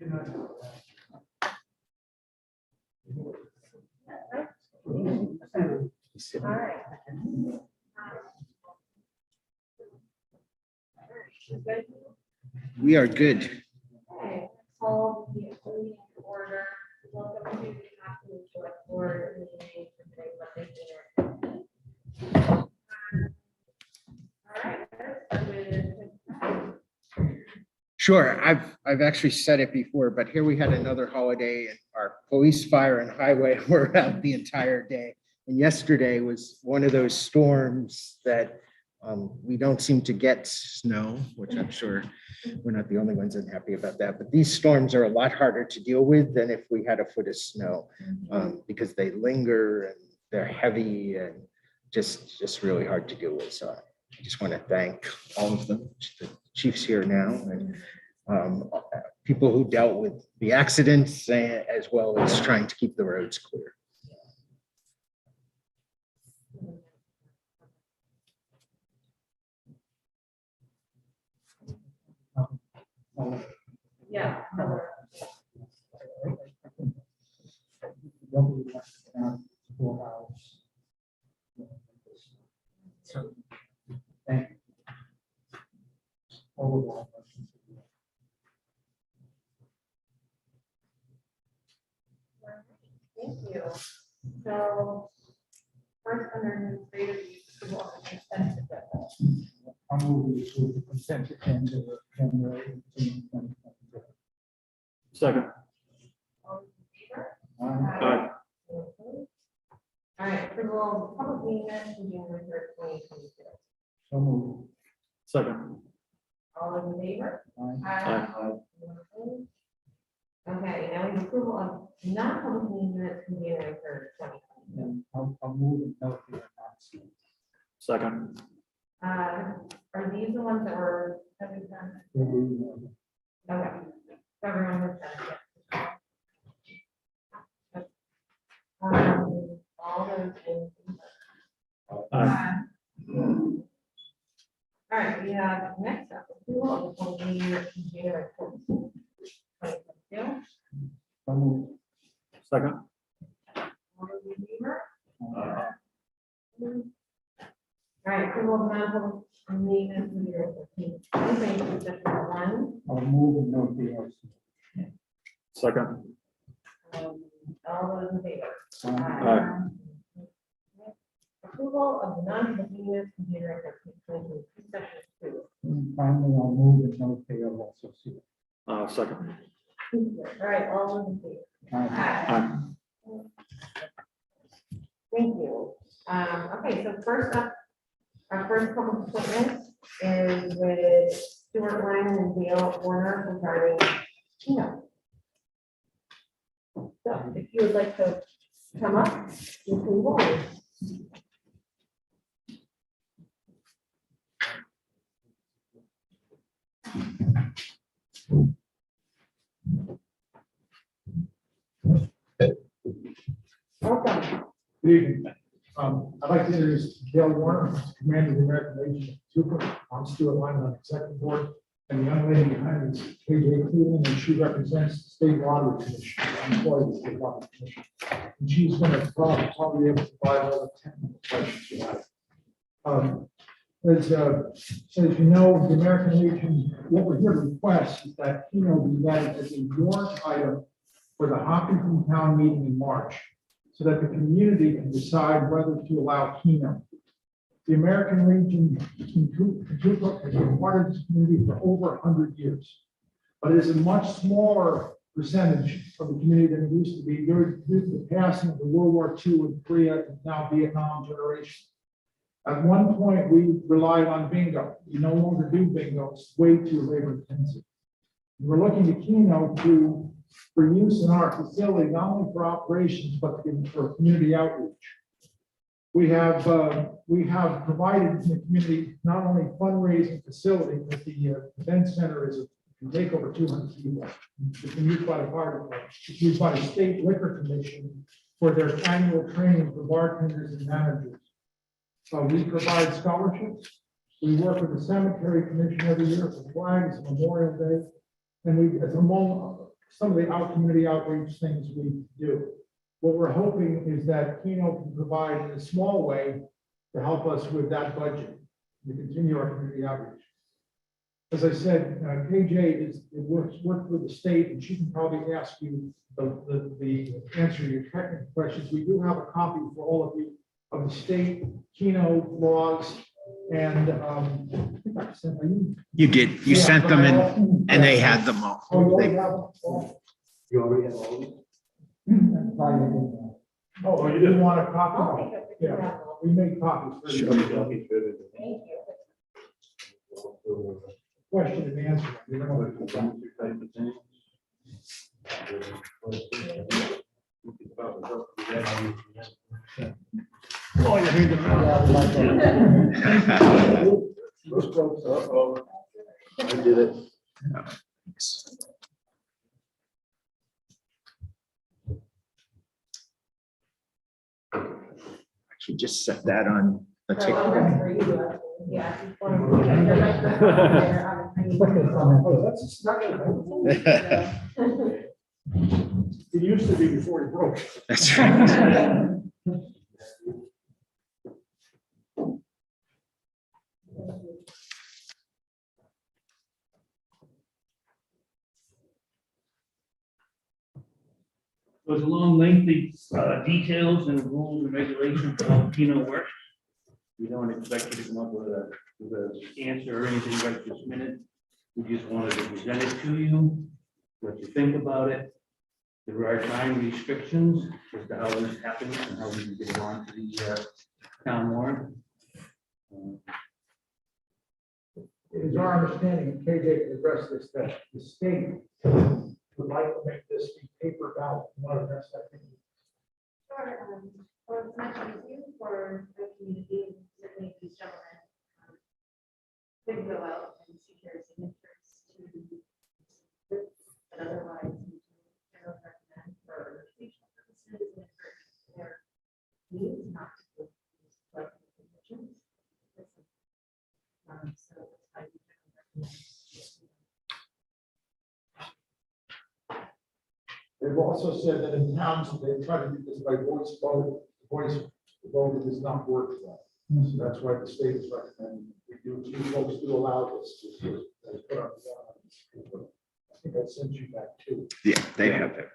All right. We are good. Okay, call the meeting to order. Welcome to the Hopkinton Select Board meeting for today, Monday, January 15th. All right, let's start with- Sure, I've actually said it before, but here we had another holiday and our police, fire and highway were out the entire day. And yesterday was one of those storms that we don't seem to get snow, which I'm sure we're not the only ones unhappy about that. But these storms are a lot harder to deal with than if we had a foot of snow because they linger and they're heavy and just really hard to deal with. So I just want to thank all of them, the chiefs here now, and people who dealt with the accidents as well as trying to keep the roads clear. Yeah. Thank you. Thank you. So first under administrative use, approval of the consent agenda. I'll move the consent agenda of January 18, 2022. Second. All in favor? Aye. All right, approval of public meeting minutes from January 3rd, 2022. So moved. Second. All in favor? Aye. Okay, now we have approval of non-public meeting minutes from January 3rd, 2022. And I'll move and note the announcement. Second. Are these the ones that were, have we done? Okay, everyone was done. All those in favor? Aye. All right, we have next up, approval of the public meeting minutes from January 14th, 2022. So moved. Second. All those in favor? All right, approval of non-public meeting minutes from January 14th. Anything except for one? I'll move and note the announcement. Second. All those in favor? Aye. Approval of the non-public meeting minutes from January 13th, 2022, session 2. And finally, I'll move and note the also. Second. All right, all those in favor? Aye. Thank you. Okay, so first up, our first public appointment is with Stuart Lang and Dale Warner regarding, So if you would like to come up, you can go. Welcome. Good evening. I'd like to introduce Dale Warner, Commander of the American Legion Trooper. I'm Stuart Lang, on the executive board, and the young lady behind me is KJ Cleveland, and she represents the State Lottery Commission, employee of the State Lottery Commission. And she's going to probably be able to provide all the technical questions you have. As you know, the American Legion, what we're here to request is that Keno be added as a warrant item for the Hopkinton town meeting in March, so that the community can decide whether to allow Keno. The American Legion has been part of this community for over 100 years, but it is a much smaller percentage of the community than it used to be due to the passing of the World War II and Korea and now Vietnam generation. At one point, we relied on bingo. We no longer do bingo. It's way too labor intensive. We're looking to Keno for use in our facility, not only for operations, but for community outreach. We have provided in the community not only fundraising facility, but the event center can take over 200 people. It's been used by the fire department. It's used by the state liquor commission for their annual training for bartenders and managers. We provide scholarships. We work with the cemetery commission every year for flags, Memorial Day, and we, some of the community outreach things we do. What we're hoping is that Keno can provide in a small way to help us with that budget, to continue our community outreach. As I said, KJ worked with the state, and she can probably ask you the answer to your technical questions. We do have a copy for all of you of the state Keno laws, and I think I sent you. You did, you Yeah, sent but them I in also- and they had them all. Oh, you already They- have them? Oh. You already have all of them? Oh, you didn't want a copy? Yeah, we made copies for you. Thank you. Question and answer. You know, Oh, you heard I did it. Actually, just set that on. a So tick. I'll work for you, yeah. if you want to put your microphone there, Oh, that's a snapshot. It used to be before it broke. That's right. There's a long lengthy details and rules and regulations of how Keno works. We don't expect you to come up with an answer or anything right this minute. We just wanted to present it to you, what you think about it. There are time restrictions as to how this happens and how we can get it on to the town warrant. It is our understanding, and KJ can address this, that the state would like to make this be paper ballot. You want to address that? Sure, well, it's much easier for the community, and certainly these gentlemen. They can go out and secure signatures to. But otherwise, we can recommend for educational purposes and for their needs, not to go these like conditions. So that's why we can recommend. They've also said that in towns, they try to do this by voice vote. Voice vote does not work well. So that's why the state is recommending. You folks do allow this. As put on the I think I sent you that too. Yeah, they have it.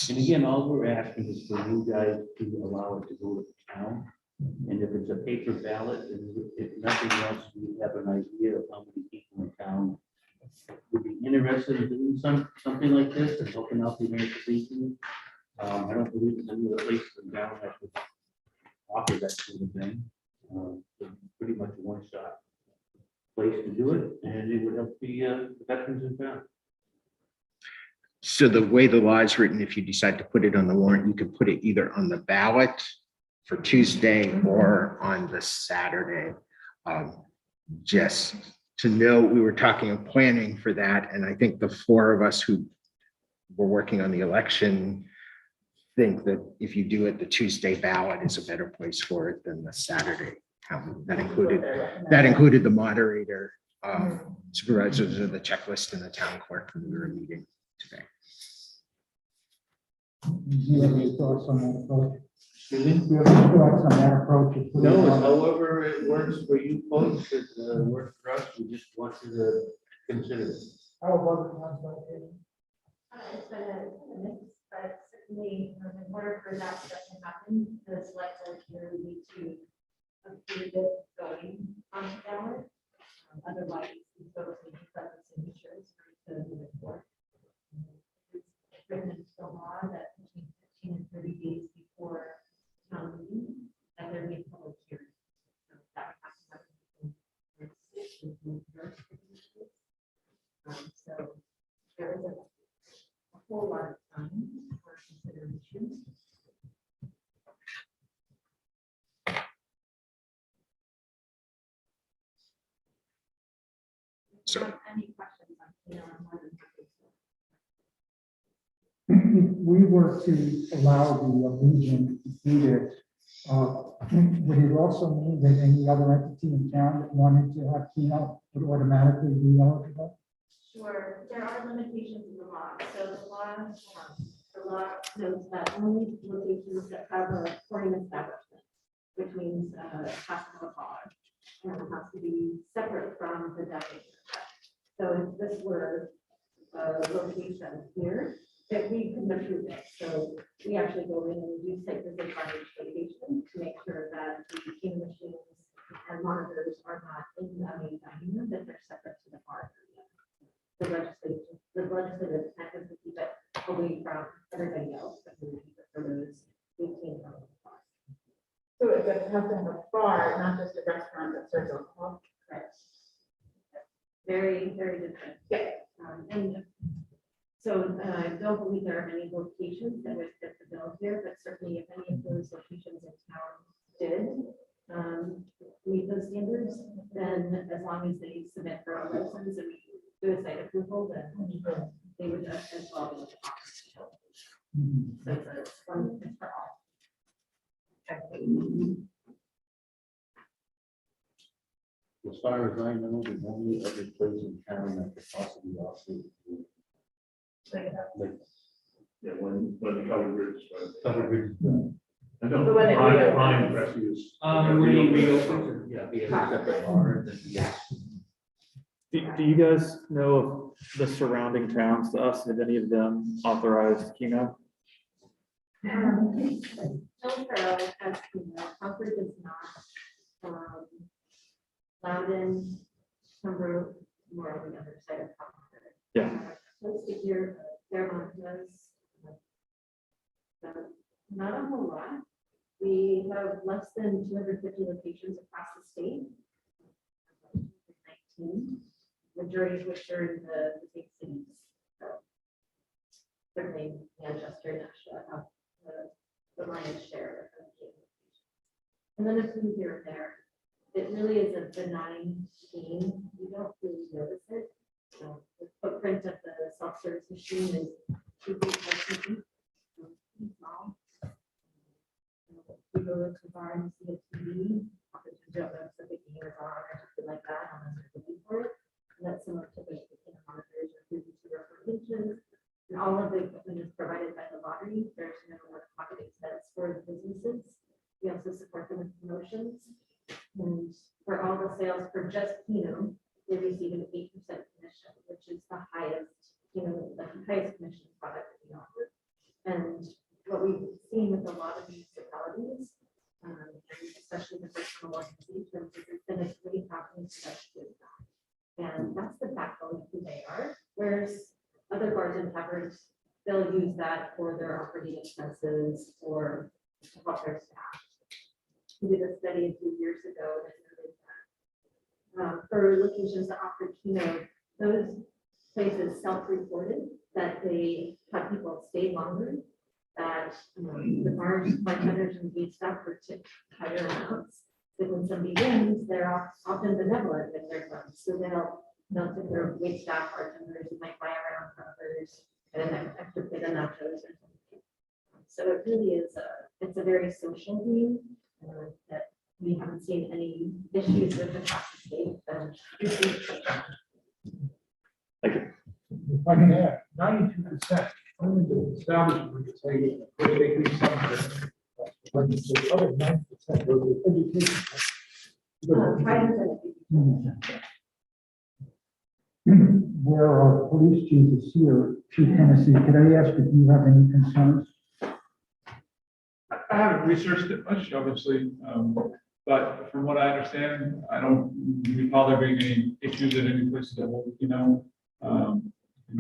And again, all we're asking is for you guys to allow it to go to the town. And if it's a paper ballot, and if nothing else, we have an idea of how many people in town would be interested in doing something like this and helping out the American Legion. I don't believe there's any other places in town that would offer that sort of thing. It's pretty much a one-shot place to do it, and it would help the veterans in town. So the way the law is written, if you decide to put it on the warrant, you can put it either on the ballot for Tuesday or on the Saturday. Just to know, we were talking of planning for that, and I think the four of us who were working on the election think that if you do it, the Tuesday ballot is a better place for it than the Saturday. That included the moderator, supervisors of the checklist, and the town clerk when we were meeting today. Do you have any thoughts on that approach? Excuse me? Do you have any thoughts on that approach? of putting No, it on- however it works for you folks, it works for us, we just want you to consider it. How about the towns like it? It's been a mix, but certainly, in order for that stuff to happen, the select board here would need to approve it going on the ballot. Otherwise, the folks need to set the signatures for it to move it forward. It's written into the law that between 15 and 30 days before town meeting, that there be a public hearing. So that would have to happen within 6 to 12 days. So there is a whole lot of time for consideration. So- If you have any questions, I'm more than happy to. If we were to allow the Legion to do this, would it also mean that any other entity in town that wanted to have Keno would automatically be eligible? Sure, there are limitations in the law. So the law notes that only locations that have a pouring establishment, which means it has to have a bar, and it has to be separate from the decking. So if this were a location here, that we couldn't approve it. So we actually go in and do site visit on each location to make sure that the cane machines and monitors are not in the main dining room, that they're separate to the bar area. The legislative intent is to keep it away from everybody else, but we keep it for those 18 from the bar. So it has to have a bar, not just a restaurant that serves alcohol. Correct. Very, very different. Yeah. And so I don't believe there are any locations that would fit the bill here, but certainly if any of those locations in town did meet those standards, then as long as they submit for a license and we do a site approval, then they would as well be able to offer. So it's one, it's for all. As far as I know, the only other place in town that could possibly offer. Like, Yeah, when the covered bridge. covered bridge. I know, The one that we opened. Ryan Rescues. We opened, yeah, be a separate bar, then yes. Do you guys know of the surrounding towns to us? Have any of them authorized Keno? Hillsborough has, Concord is not. Loudon, Pembroke, more on the other side of Concord. Yeah. Close to here, Fairmont does. Not a whole lot. We have less than 250 locations across the state. 19, majority of which are in the big cities. So certainly Manchester, Nashville have the lion's share of the locations. And then a few here and there. It really is a benign scheme. You don't really notice it. The footprint of the self-service machine is 2 feet by 2 feet. Small. You go to the bar and see a TV, often don't notice that the game is on or something like that, unless you're looking for it. And that's similar to the monitors or 32 inches. And all of the equipment is provided by the lottery. There's no out-of-pocket expense for the businesses. We also support them with promotions. And for all the sales for just Keno, they receive an 8% commission, which is the highest, the highest commission product that we offer. And what we've seen with a lot of municipalities, and especially the personal organizations, is it's been a great opportunity for us to do that. And that's the backbone of who they are. Whereas other bars and taverns, they'll use that for their operating expenses or to help their staff. We did a study a few years ago that noted that for locations that offer Keno, those places self-reported that they have people stay longer, that the bars, bartenders, and wait staff were tipped higher amounts. So when somebody wins, they're often benevolent with their funds. So they'll tip their wait staff, bartenders, who might buy around for others, and then extra plate of nachos or something. So it really is it's a very social game that we haven't seen any issues with across the state. If I can add, 92%, only the establishment would say, which they do something. But the other 90% goes to education. Where our police chief is here, Chief Hennessy, could I ask if you have any concerns? I haven't researched it much, obviously, but from what I understand, I don't recall there being any issues at any places that will,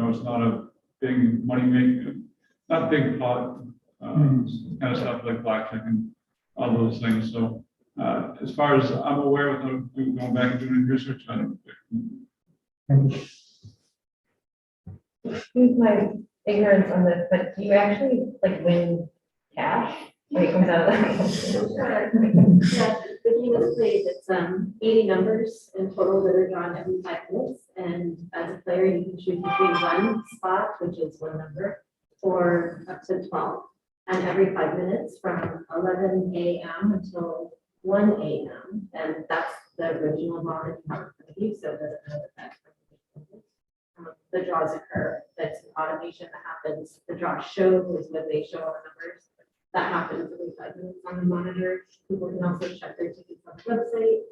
it's not a big money maker, not big pot, kind of stuff like blackjack and all those things. So as far as I'm aware, without going back and doing research, I don't. Thank you. Excuse my ignorance on this, but do you actually like win cash when it comes out of that? Yeah, the game is played, it's 80 numbers in total that are drawn every 5 minutes. And as a player, you can choose between one spot, which is one number, or up to 12. And every 5 minutes from 11 a.m. until 1 a.m. And that's the original bond in front of you, so it doesn't know that that's the draws occur. That's an automation that happens. The draw shows is what they show on the numbers. That happens every 5 minutes on the monitor. People can also check their tickets on the website.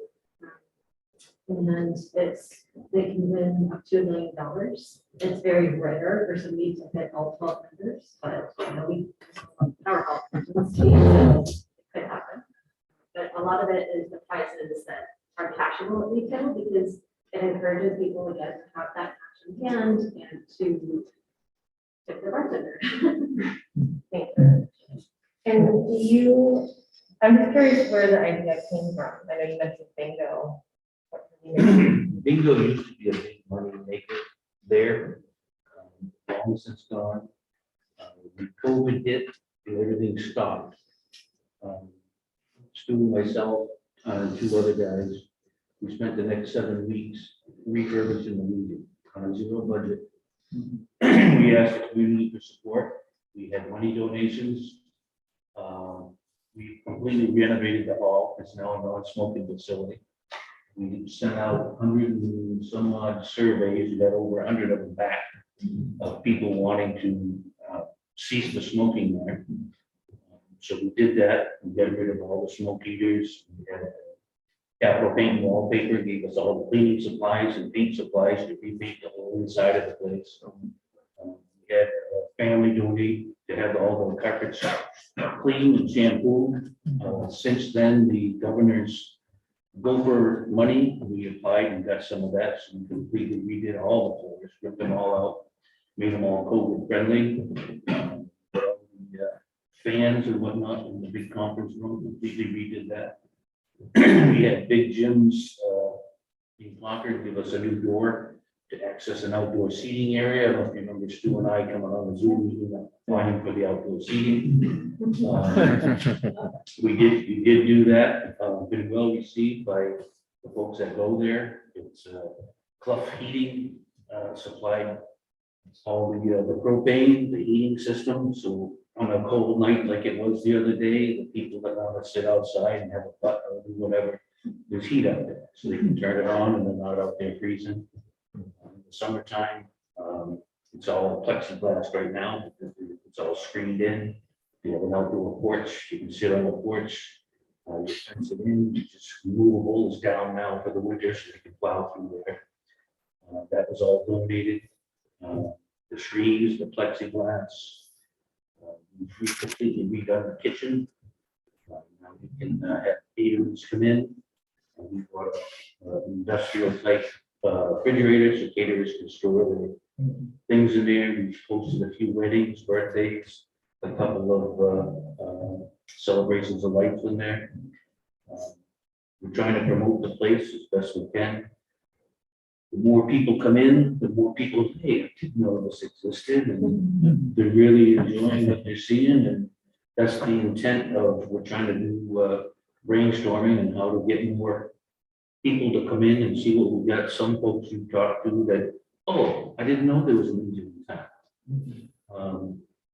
And they can win up to $1 million. It's very rare for somebody to hit all 12 members, but we our help in this case, so it could happen. But a lot of it is the prizes that are cashable at retail because it encourages people again to have that cash in hand and to tip the bartender. Thank you. And I'm just curious where the idea came from. I know you mentioned bingo. Bingo used to be a big money maker there, long since gone. When COVID hit, everything stopped. Stu, myself, and 2 other guys, we spent the next 7 weeks refurbishing the Legion on a 0 budget. We asked the community for support. We had money donations. We completely renovated the hall. It's now a non-smoking facility. We sent out 100 and some odd surveys. We got over 100 of them back of people wanting to cease the smoking there. So we did that. We got rid of all the smoke eaters. We had Capital Paint and Wallpaper gave us all the cleaning supplies and paint supplies to repaint the whole inside of the place. We had a family donate to have all the carpets cleaned and shampooed. Since then, the governor's gopher money, we applied and got some of that. So we completely redid all the floors, ripped them all out, made them all COVID friendly. Fans and whatnot in the big conference room, completely redid that. We had Big Jim's in Concord give us a new door to access an outdoor seating area. I don't know if you remember Stu and I coming on the Zoom meeting, applying for the outdoor seating. We did do that. Been well received by the folks that go there. It's Clough Heating supplied all the propane, the heating system. So on a cold night like it was the other day, the people that want to sit outside and have a butt or do whatever, there's heat out there, so they can turn it on and they're not out there freezing. In the summertime, it's all plexiglass right now. It's all screened in. You have an outdoor porch. You can sit on the porch. You fence it in. It's just movable. It's down now for the winter, so you can plow through there. That was all donated. The trees, the plexiglass. We completely redone the kitchen. Now we can have caterers come in. We brought industrial type refrigerators, so caterers can store their things in there. We've hosted a few weddings, birthdays, a couple of celebrations of life in there. We're trying to promote the place as best we can. The more people come in, the more people, hey, I didn't know this existed, and they're really enjoying what they're seeing, and that's the intent of, we're trying to do brainstorming and how to get more people to come in and see what we got. Some folks you talk to that, oh, I didn't know there was a Legion in town.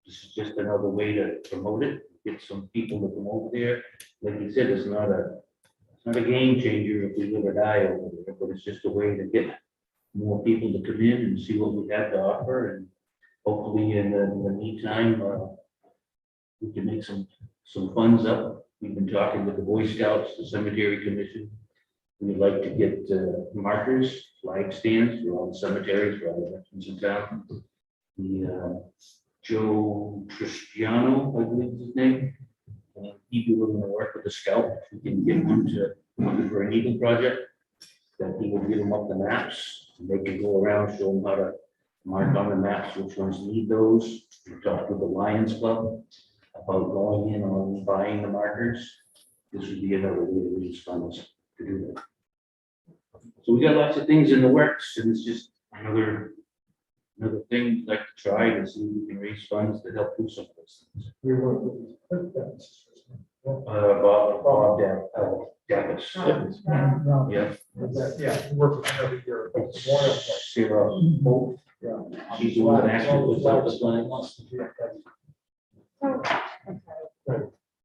This is just another way to promote it, get some people to come over there. Like you said, it's not a game changer if we live or die over there, but it's just a way to get more people to come in and see what we have to offer, and hopefully in the meantime, we can make some funds up. We've been talking with the Boy Scouts, the Cemetery Commission. We'd like to get markers, flag stands for all the cemeteries, for all the veterans in town. The Joe Tristiano, I believe is his name. He'd be willing to work with the scout. If we can get one to for an Eagle project, that he will give them up the maps. They can go around, show them how to mark on the maps which ones need those. We talked with the Lions Club about going in on buying the markers. This would be another way to raise funds to do that. So we got lots of things in the works, and it's just another thing we'd like to try to see if we can raise funds to help do some of those things. We work with Bob Davis. Yeah. Yeah, we work with them every year. But it's Memorial Day. Sarah Hope. Yeah. She's the one that actually puts out the flags. So,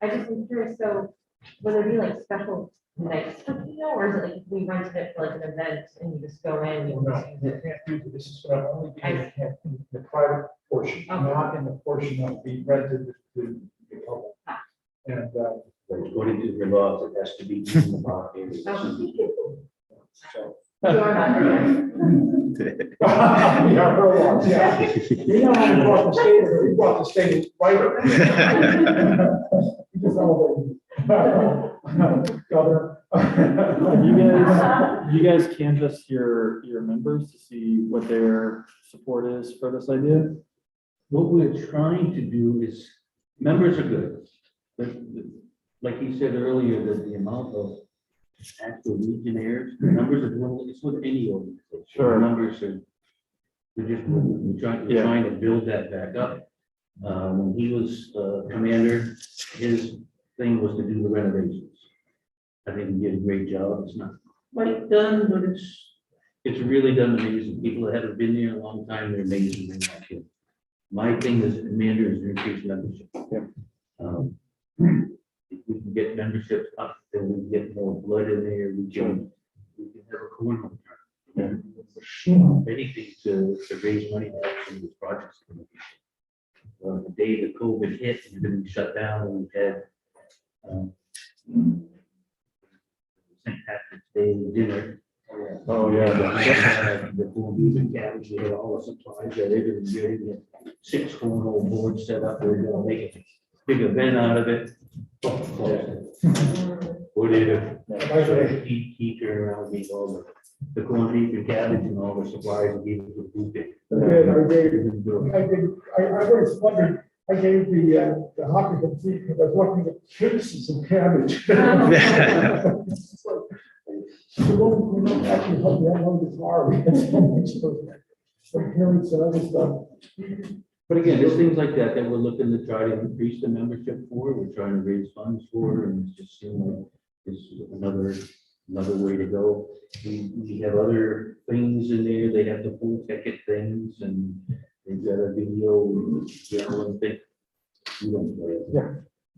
I just am curious, so will there be like special nights for people? you know, or is it like if we rented it for like an event and you just go in? you No, just use you it? can't do, this is gonna only be in the private portion, not in the portion that will be rented to the public. And, According to the laws, it has to be in the bar area. so. You are not Yeah, her laws, yeah. You know, we brought the state right. You just elevated. Governor. You guys canvass your members to see what their support is for this idea? What we're trying to do is, members are good, but like you said earlier, that the amount of actual legionnaires, the numbers are dwindling, it's with any organization. Sure. The numbers are, we're trying to build that back up. When he was commander, his thing was to do the renovations. I think he did a great job. It's not quite done, but it's really done amazing. People that haven't been there a long time, they're amazing. They're not kidding. My thing as commander is increase membership. If we can get memberships up, then we can get more blood in there. We can have a corner. Anything to raise money to help some of these projects. The day the COVID hit, and everything shut down, and we had St. Patrick's Day dinner. Oh, yeah. The full music cabbage, we had all the supplies that they didn't get it. 6 cornhole boards set up, we're gonna make a big event out of it. What did it? He turned around and gave all the corned beef and cabbage and all the supplies and gave it to the food pantry. I was wondering, I gave the Hopkinton seat because I was looking at cases of cabbage. We don't actually help you unload the car. We have so much of those, like parents and other stuff. But again, there's things like that that we're looking to try to increase the membership for. We're trying to raise funds for, and it's just seems like this is another way to go. We have other things in there. They have the full ticket things, and they've got a video, gentleman thing. We don't play it. Yeah.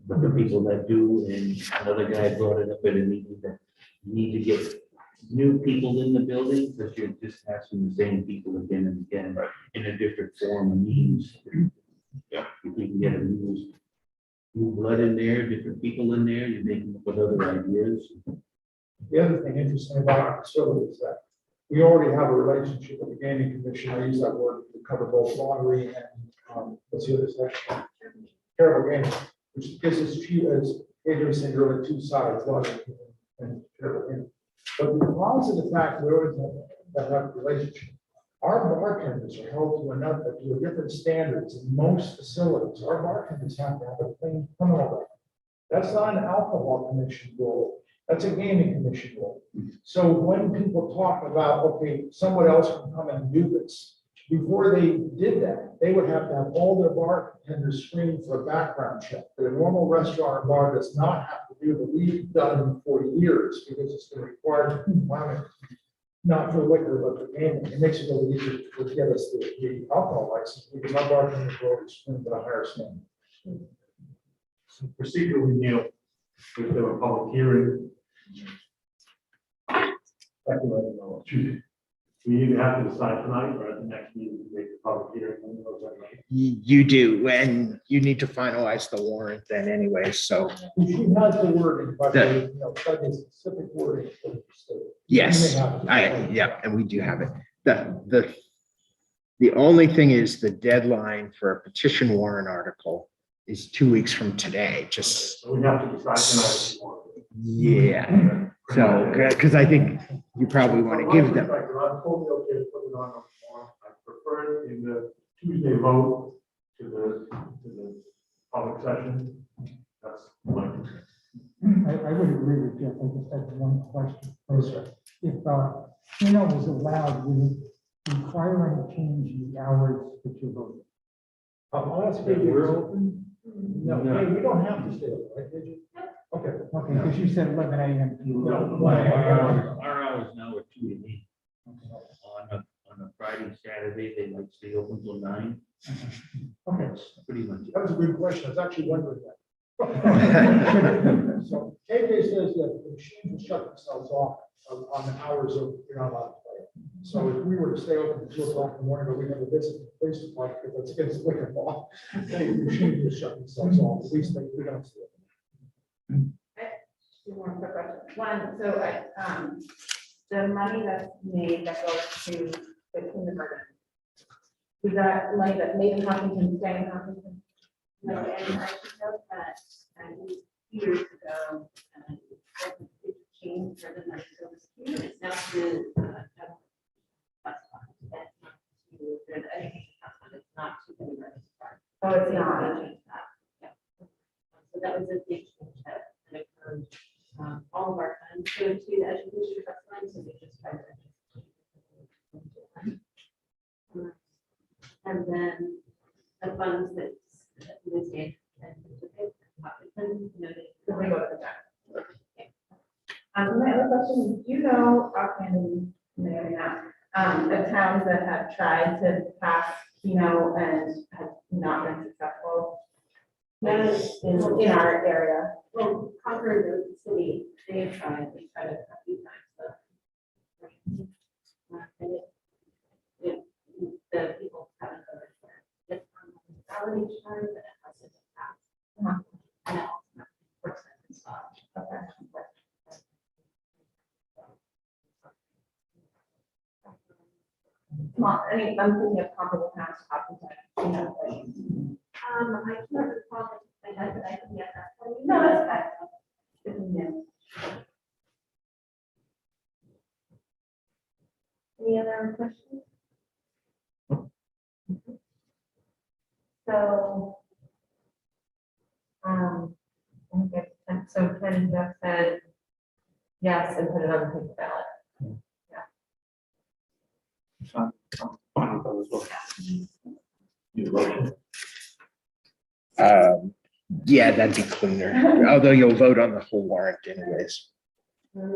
But the people that do, and another guy brought it up at a meeting that you need to get new people in the building, because you're just asking the same people again and again, in a different form and means. Yeah. If we can get a new blood in there, different people in there, you're making up with other ideas. The other thing interesting about our facility is that we already have a relationship with the gaming commission. I use that word to cover both lottery and, what's the other section? Terrible gaming, which gives us two, as Adrian said earlier, 2 sides, lottery and terrible gaming. But because of the fact we always have that relationship, our bartenders are held to a different standards in most facilities. Our bartenders have to have a clean criminal record. That's not an alcohol commission rule. That's a gaming commission rule. So when people talk about, okay, someone else can come and do this, before they did that, they would have to have all their bartenders screened for a background check that a normal restaurant or bar does not have to do, but we've done for years because it's been required requirement, not for liquor, but for gaming. It makes it really easy to get us the alcohol license because our bartenders are always screened at a higher standard. So procedurally, Neil, if there were public hearing. Tuesday. We either have to decide tonight or at the next meeting to make the public hearing. When those are made. You do, and you need to finalize the warrant then anyway, so, She has the wording, but Yeah. you know, but the specific wording for the state. yes, You may have it. yeah, and we do have it. The only thing is the deadline for a petition warrant article is 2 weeks from today, just, So we have to decide tonight. if we want to. yeah. So, because I think you probably want to give them, I'm totally okay to put it on the warrant. I prefer it in the Tuesday vote to the public session. That's my. I would agree with Jeff. I just had one question. If, was allowed, would it require any change in the hours that you vote? I'll ask you, we're open? No, hey, we don't have to stay open, right, did you? Okay. Okay, because you said 11 a.m. No. Our hours now are 2 to 8. On a Friday, Saturday, they might stay open till 9. Okay, That's pretty much it. that was a good question. I was actually wondering that. So KJ says that the machines will shut themselves off on the hours of, you're not allowed to play. So if we were to stay open until 2 o'clock in the morning, but we have a visit from the police department, because that's against the liquor law, the machines will shut themselves off, at least we don't see it. Two more quick questions. One, so the money that's made that goes to the kindergarten, is that money that made in Hopkinton, stay in Hopkinton? No, and I should note that years ago, it changed for the night service here. It's now to general bus fund. That's not to the education trust fund. It's not to the emergency fund. Oh, it's They not. changed that. Yeah. So that was a big change that occurred. All of our funds go to the education trust fund, so they just try to. And then the funds that this did and So we go to the back. My other question, do you know, offhand, maybe not, the towns that have tried to pass, and have not been successful? In our area. Well, Concord, the city, they've tried a few times, but. And the people haven't voted for it. It's on the municipality charter, but it hasn't passed. And it also works and stuff. Well, I mean, I'm thinking of comparable towns, Hopkinton, I can't recall if I had, but I can get that for you. No, that's fine. Any other questions? So, okay, so Ken and Jeff said yes and put it on the paper ballot. Fine with those votes. Yeah, that'd be cleaner, although you'll vote on the whole warrant anyways. But we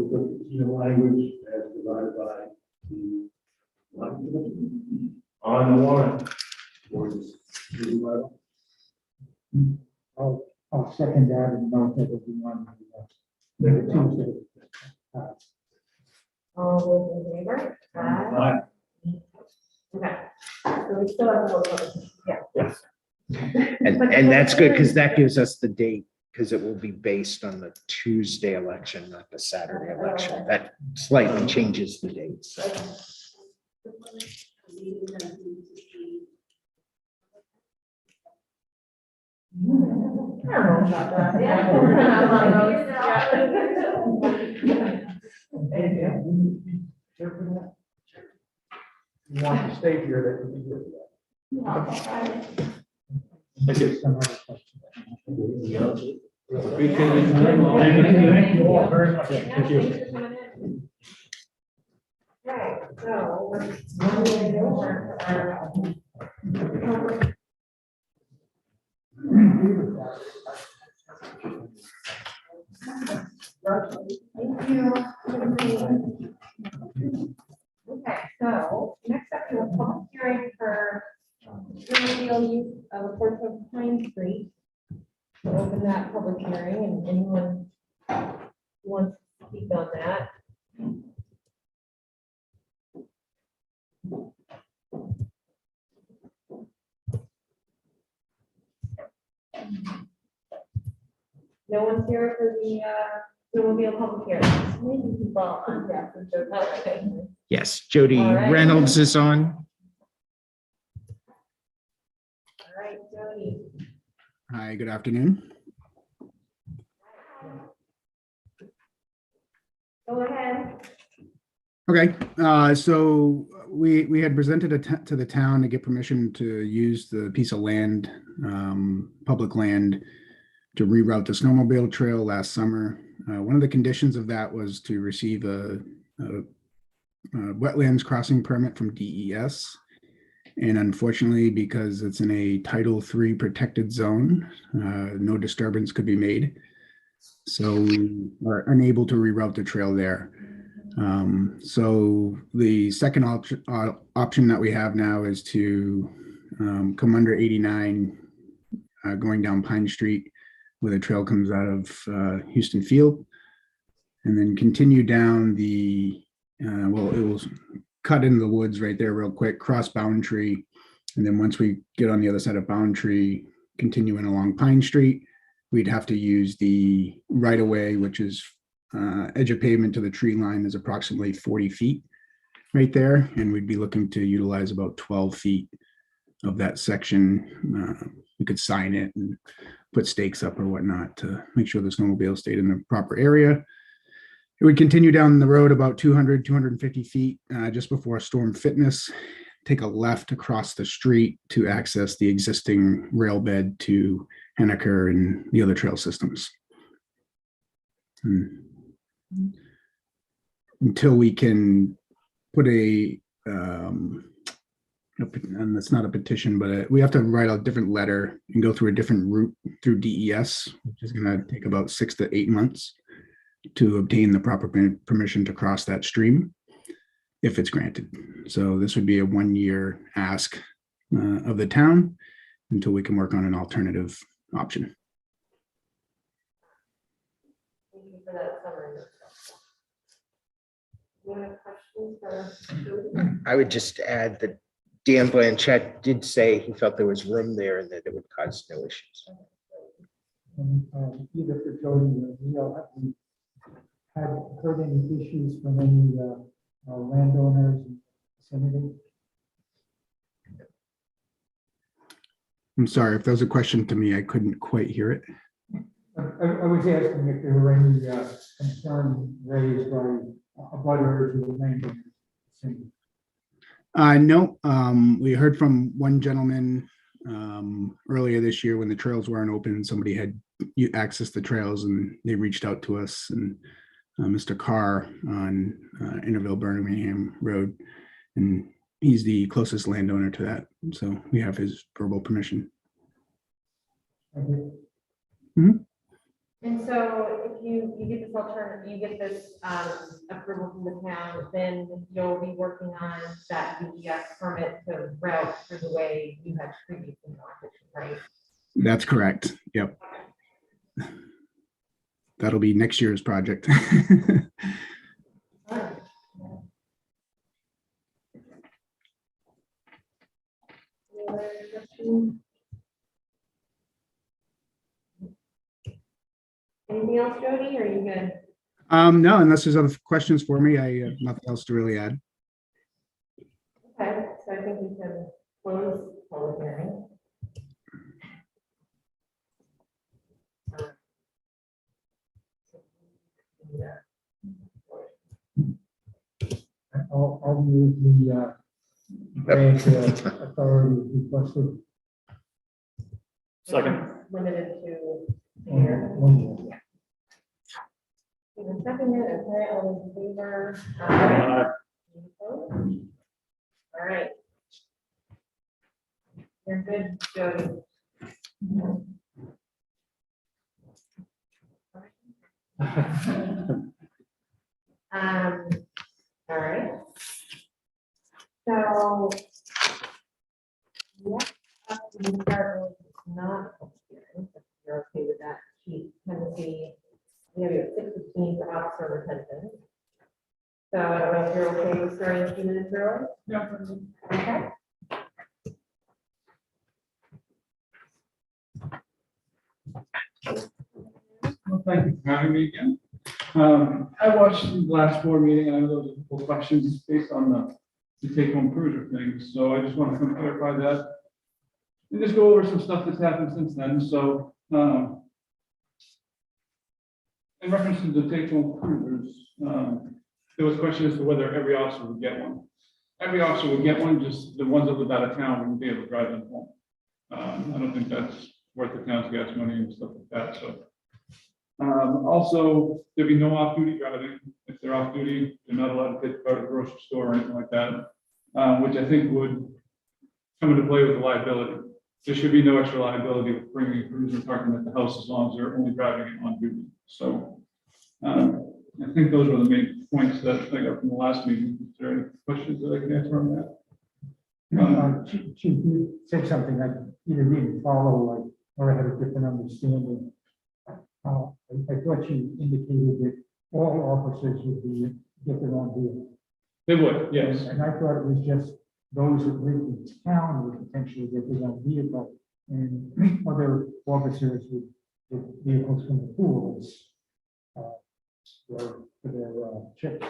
put, language as provided by the. On the warrant. I'll second that and note that it'll be on the Tuesday. All those in favor? Aye. Okay, so we still have a little, yeah. Yes. And that's good, because that gives us the date, because it will be based on the Tuesday election, not the Saturday election. That slightly changes the dates. So. I don't know about that. Yeah. You want to stay here, that would be good. Thank you. Some other questions. Appreciate it. Thank you all very much. Thank you. Right, so we're moving over to our. Thank you. Okay, so next up is a public hearing for real use of a portion of Pine Street. We'll open that public hearing and anyone who wants to speak on that. No one's here for the, there will be a public hearing. Maybe people on, yeah, for sure. Okay. Yes, Jody All right. Reynolds is on. All right, Jody. Hi, good afternoon. Go ahead. Okay, so we had presented to the town to get permission to use the piece of land, public land, to reroute the snowmobile trail last summer. One of the conditions of that was to receive a wetlands crossing permit from DES. And unfortunately, because it's in a Title III protected zone, no disturbance could be made. So we are unable to reroute the trail there. So the second option that we have now is to come under 89 going down Pine Street where the trail comes out of Houston Field. And then continue down the, well, it will cut into the woods right there real quick, cross Boundary. And then once we get on the other side of Boundary, continuing along Pine Street, we'd have to use the right of way, which is edge of pavement to the tree line is approximately 40 feet right there. And we'd be looking to utilize about 12 feet of that section. We could sign it and put stakes up or whatnot to make sure the snowmobile stayed in the proper area. It would continue down the road about 250 feet just before Storm Fitness, take a left across the street to access the existing rail bed to Hennecker and the other trail systems. Until we can put and that's not a petition, but we have to write a different letter and go through a different route through DES, which is going to take about 6 to 8 months to obtain the proper permission to cross that stream if it's granted. So this would be a 1-year ask of the town until we can work on an alternative option. Thank you for that summary. You have questions for? I would just add that Dan Blanchett did say he felt there was room there and that it would cause no issues. And either for Jody or Neil, have we had heard any issues from any landowners in the vicinity? I'm sorry, if that was a question to me, I couldn't quite hear it. I was asking if there were any concern raised by a butter to the landowners. No, we heard from one gentleman earlier this year when the trails weren't open. Somebody had accessed the trails and they reached out to us, and Mr. Carr on Interville Birmingham Road, and he's the closest landowner to that. So we have his verbal permission. And so if you get this alternative, you get this approval from the town, then you'll be working on that DES permit to route through the way you had previously wanted, right? That's correct. Yep. That'll be next year's project. Anything else, Jody? Are you good? No, unless there's other questions for me, I have nothing else to really add. Okay, so I think we can close public hearing. I'll move the grant authority requested. Second. Limited to. One year. Even seconded, okay, all in favor? Any opposed? All right. You're good, Jody. All right. So. Next up, we start with not a public hearing, if you're okay with that, Chief Tennessee. We have 6:15 for officer retention. So I don't know if you're okay with starting a few minutes early? Yeah. Okay. Well, thank you for having me again. I watched the last board meeting and I know there was a couple questions based on the take-home cruiser thing. So I just want to come clarify that. And just go over some stuff that's happened since then. So in reference to the take-home cruisers, there was a question as to whether every officer would get one. Every officer would get one, just the ones that live out of town wouldn't be able to drive them home. I don't think that's worth the town's gas money and stuff like that, so. Also, there'd be no off-duty driving. If they're off-duty, they're not allowed to go to the grocery store or anything like that, which I think would come into play with the liability. There should be no extra liability with bringing a cruiser and parking at the house as long as they're only driving it on duty. So I think those were the main points that I got from the last meeting. Is there any questions that I can answer on that? Chief, you said something I either didn't follow, like or I had a different understanding. I thought you indicated that all officers would be different on vehicle. They would, yes. And I thought it was just those that live in town would potentially get their own vehicle, and other officers with vehicles from the pools for their trips.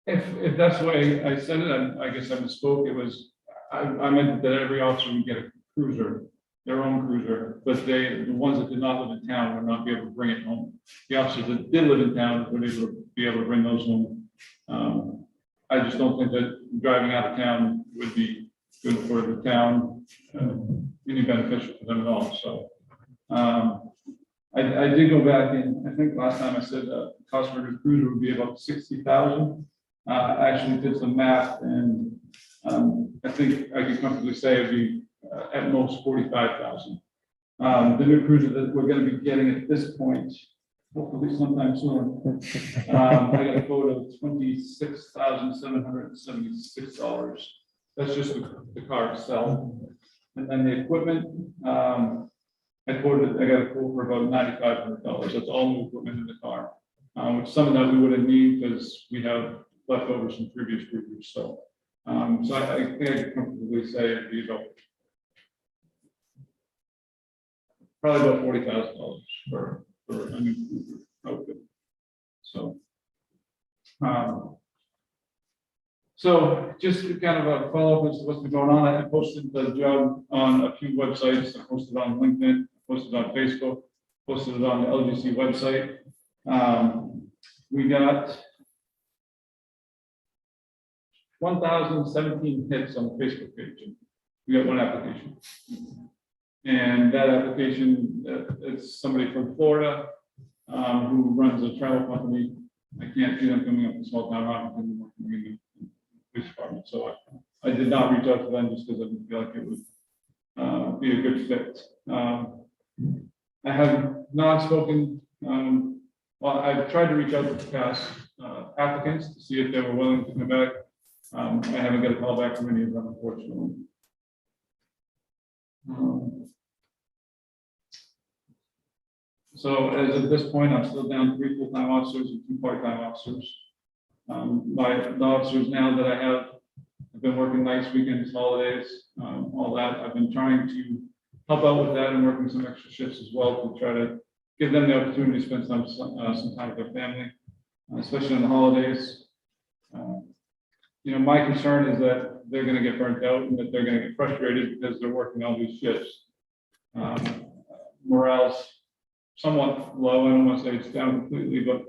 If that's the way I said it, I guess I misspoke. It was, I meant that every officer would get a cruiser, their own cruiser, but the ones that did not live in town would not be able to bring it home. The officers that did live in town would be able to bring those home. I just don't think that driving out of town would be good for the town, any beneficial for them at all, so. I did go back and I think last time I said, cost for a cruiser would be about 60,000. I actually did some math and, I think I could comfortably say it'd be at most 45,000. The new cruiser that we're gonna be getting at this point, hopefully sometime soon. I got a quote of $26,776. That's just the car itself. And then the equipment, I got a quote for about $9,500. That's all new equipment in the car. Which some of that we wouldn't need because we have leftovers from previous cruisers, so. So I think I could comfortably say it'd be about probably about $40,000 for a new cruiser outfit. So. So just kind of a follow-up as to what's been going on. I posted the job on a few websites. I posted on LinkedIn, posted on Facebook, posted it on the LGC website. We got 1,017 hits on the Facebook page. We got one application. And that application, it's somebody from Florida who runs a travel company. I can't see them coming up in small town Hopkinton working in the police department. So I did not reach out to them just because I didn't feel like it would be a good fit. I have not spoken, well, I've tried to reach out to past applicants to see if they were willing to come back. I haven't got a call back from any of them, unfortunately. So as of this point, I'm still down 3 full-time officers and 2 part-time officers. The officers now that I have been working nights, weekends, holidays, all that. I've been trying to help out with that and working some extra shifts as well to try to give them the opportunity to spend some time with their family, especially on the holidays. You know, my concern is that they're going to get burnt out and that they're going to get frustrated because they're working all these shifts. Morale's somewhat low. I don't want to say it's down completely, but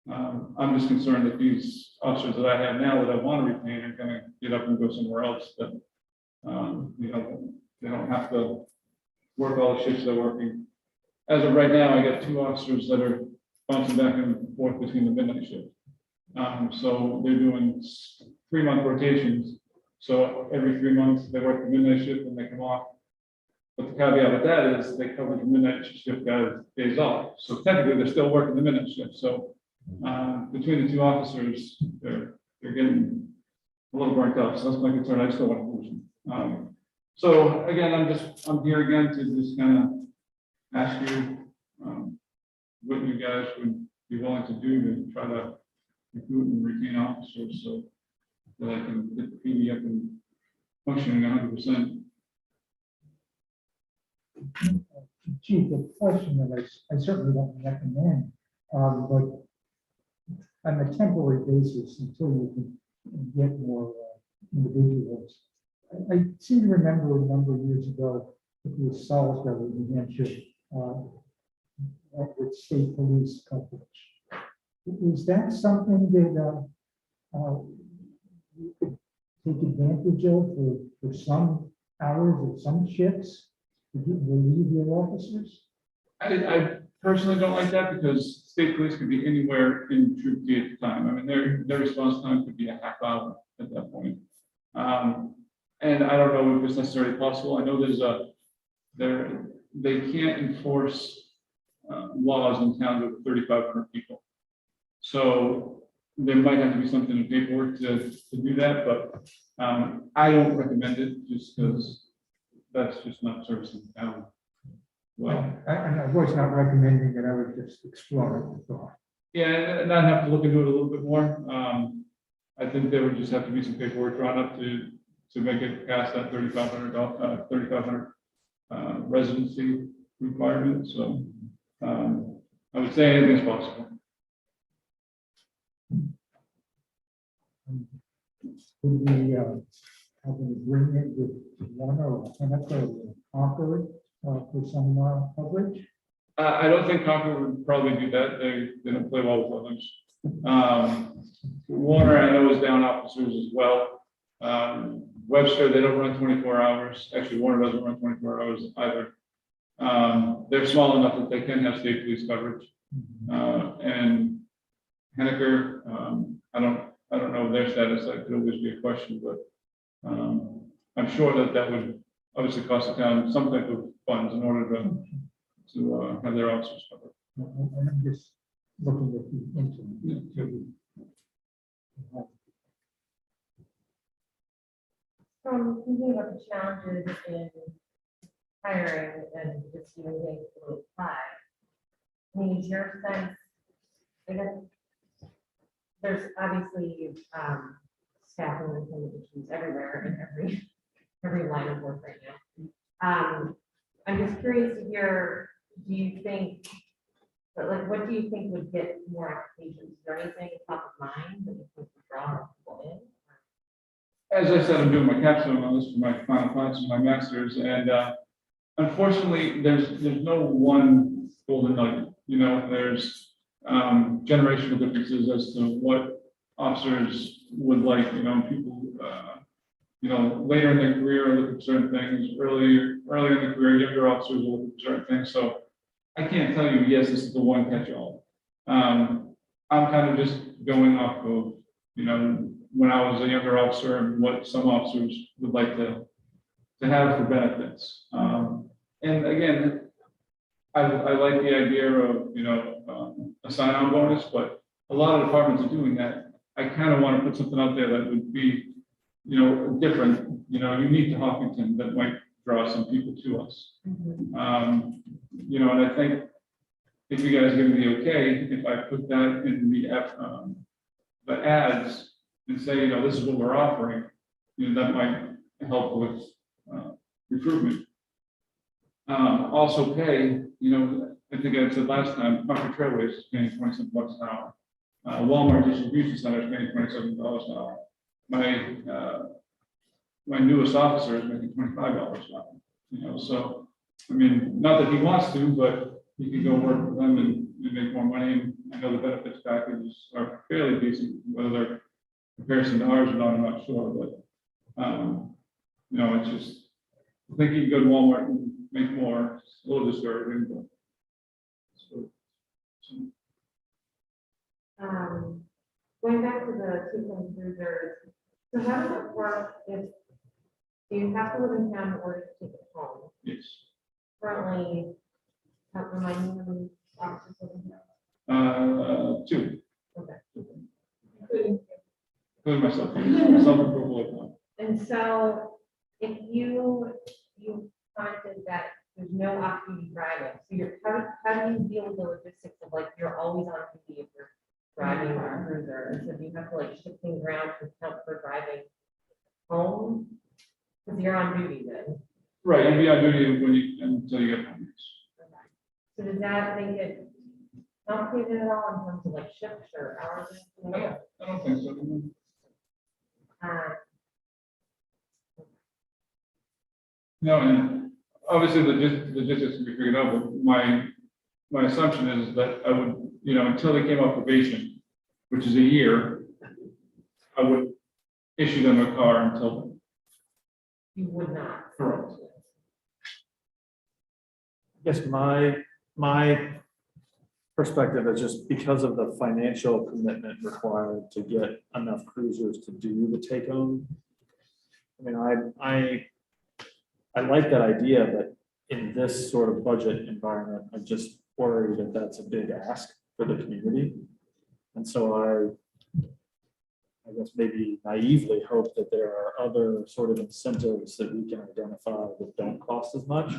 I'm just concerned that these officers that I have now that I want to retain are going to get up and go somewhere else. That you know, they don't have to work all the shifts they're working. As of right now, I got 2 officers that are bouncing back and forth between the midnight shift. So they're doing 3-month rotations. So every 3 months they work the midnight shift and they come off. But the caveat with that is they cover the midnight shift guys days off. So technically they're still working the midnight shift. So between the 2 officers, they're getting a little burnt out. So that's my concern. I still want to lose them. So again, I'm here again to just kind of ask you what you guys would be willing to do to try to recruit and retain officers so that I can get the PD up and functioning 100%. Chief, the question that I certainly don't recommend, but on a temporary basis until you can get more individuals. I seem to remember a number of years ago, it was Salisbury, New Hampshire, with state police coverage. Is that something that you could take advantage of for some hours or some shifts? Would you relieve your officers? I personally don't like that because state police could be anywhere in Troop D at the time. I mean, their response time could be a half hour at that point. And I don't know if it's necessarily possible. I know they can't enforce laws in towns with 3,500 people. So there might have to be something in paperwork to do that, but I don't recommend it just because that's just not servicing the town. Well, I was not recommending that, I was just exploring the thought. yeah, and I'd have to look into it a little bit more. I think there would just have to be some paperwork drawn up to make it past that $3,500 residency requirement, so, I would say anything's possible. Would we have an agreement with one or Hennepin or Concord for some coverage? I don't think Concord would probably do that. They don't play well with others. Warner, I know, is down officers as well. Webster, they don't run 24 hours. Actually, Warner doesn't run 24 hours either. They're small enough that they can have state police coverage. And Henniker, I don't know their status. That could always be a question, but I'm sure that would obviously cost the town some type of funds in order to have their officers covered. And I'm just looking at the interim. Thinking about the challenges in hiring and just doing things to apply. I mean, is your sense, I guess, there's obviously staffing issues everywhere in every line of work right now. I'm just curious to hear, do you think, what do you think would get more applications? Is there anything top of mind that you think would draw people in? As I said, I'm doing my capstone on this for my final class and my master's, and unfortunately, there's no one golden nugget. You know, there's generational differences as to what officers would like. You know, people, later in their career are looking for certain things. Earlier in the career, younger officers are looking for certain things. So I can't tell you, yes, this is the one catch-all. I'm kind of just going off of, when I was a younger officer and what some officers would like to have for benefits. And again, I like the idea of, a sign-on bonus, but a lot of departments are doing that. I kind of want to put something out there that would be, different, unique to Hopkinton that might draw some people to us. And I think if you guys give me the okay, if I put that in the ads and say, this is what we're offering, that might help with recruitment. Also pay, I think I said last time, Concord Trailways is paying $27 an hour. Walmart Distribution Center is paying $27 an hour. My newest officer is making $25 an hour. So, I mean, not that he wants to, but he can go work with them and make more money. And I know the benefits packages are fairly decent, whether they're comparison to ours or not, I'm not sure, but, it's just, I think you can go to Walmart and make more. It's a little discouraging, but. Going back to the two-ton cruisers, so how does it work if you have to live in town in order to take it home? Yes. Currently, remind me of the officers living here. 2. Okay. Including myself approval. And so if you commented that there's no off-duty driving, so how do you deal with the logistics of you're always on duty if you're driving a cruiser? And so do you have to shift things around to account for driving home? Because you're on duty then. Right, you'll be on duty until you get home. So does that make it complicated at all in terms of shifts or hours? I don't think so. No, and obviously the logistics can be figured out, but my assumption is that I would, until they came off probation, which is a year, I would issue them a car until then. You would not. Correct. I guess my perspective is just because of the financial commitment required to get enough cruisers to do the take home. I mean, I like that idea, but in this sort of budget environment, I'm just worried that that's a big ask for the community. And so I guess maybe naively hope that there are other sort of incentives that we can identify that don't cost as much.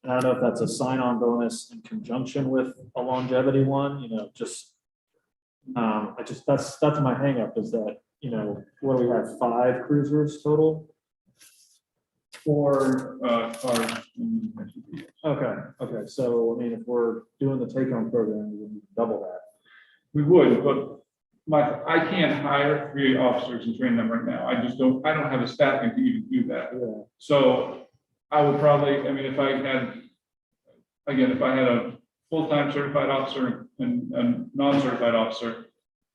And I don't know if that's a sign-on bonus in conjunction with a longevity one, just, that's my hangup is that, what do we have, 5 cruisers total? 4 cars. Okay, so, I mean, if we're doing the take-home program, we would double that. We would, but I can't hire 3 officers and train them right now. I don't have the staffing to even do that. Yeah. So I would probably, I mean, if I had a full-time certified officer and a non-certified officer,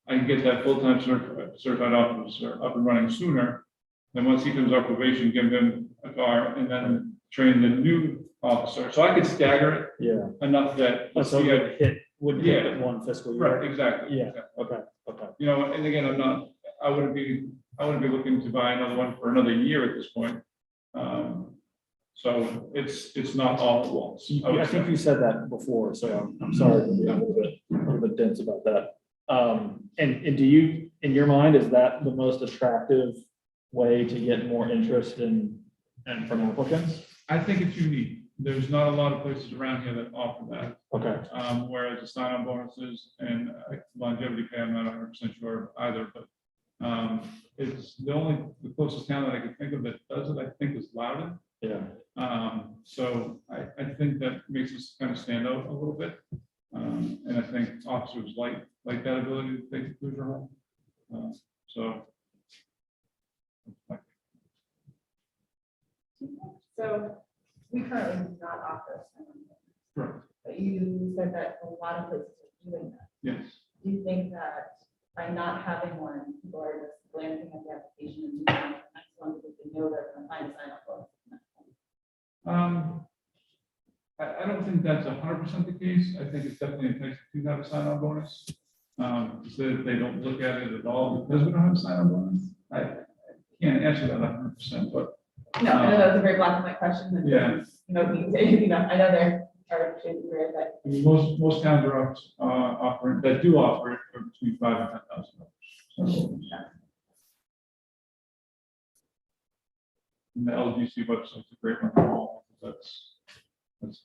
I can get that full-time certified officer up and running sooner. Then once he comes off probation, give him a car and then train the new officer. So I could stagger it Yeah. enough that. So it would hit in one fiscal year. Right, exactly. Yeah, exactly. okay. And again, I wouldn't be looking to buy another one for another year at this point. So it's not all at once. I think you said that before, so I'm sorry to be a little bit dense about that. And do you, in your mind, is that the most attractive way to get more interest and from applicants? I think it's unique. There's not a lot of places around here that offer that. Okay. Whereas the sign-on bonuses and longevity pay, I'm not 100% sure either, but it's the closest town that I can think of that does it, I think, is Loudon. Yeah. So I think that makes us kind of stand out a little bit. And I think officers like that ability to take the cruiser home. So. So we currently do not offer sign-on bonus, Correct. but you said that a lot of places are doing that. Yes. Do you think that by not having one, people are just glancing at the application and moving on to the next one because they know they're going to find a sign-up bonus? I don't think that's 100% the case. I think it's definitely a place to have a sign-on bonus. So that they don't look at it at all because we don't have a sign-on bonus. I can't answer that 100%, but No, I know that's a very black and white question. And Yeah. I know there are shades of gray, but I mean, most towns are offering, that do offer it for between $5,000 and $10,000. And the LGC website's a great one for all. That's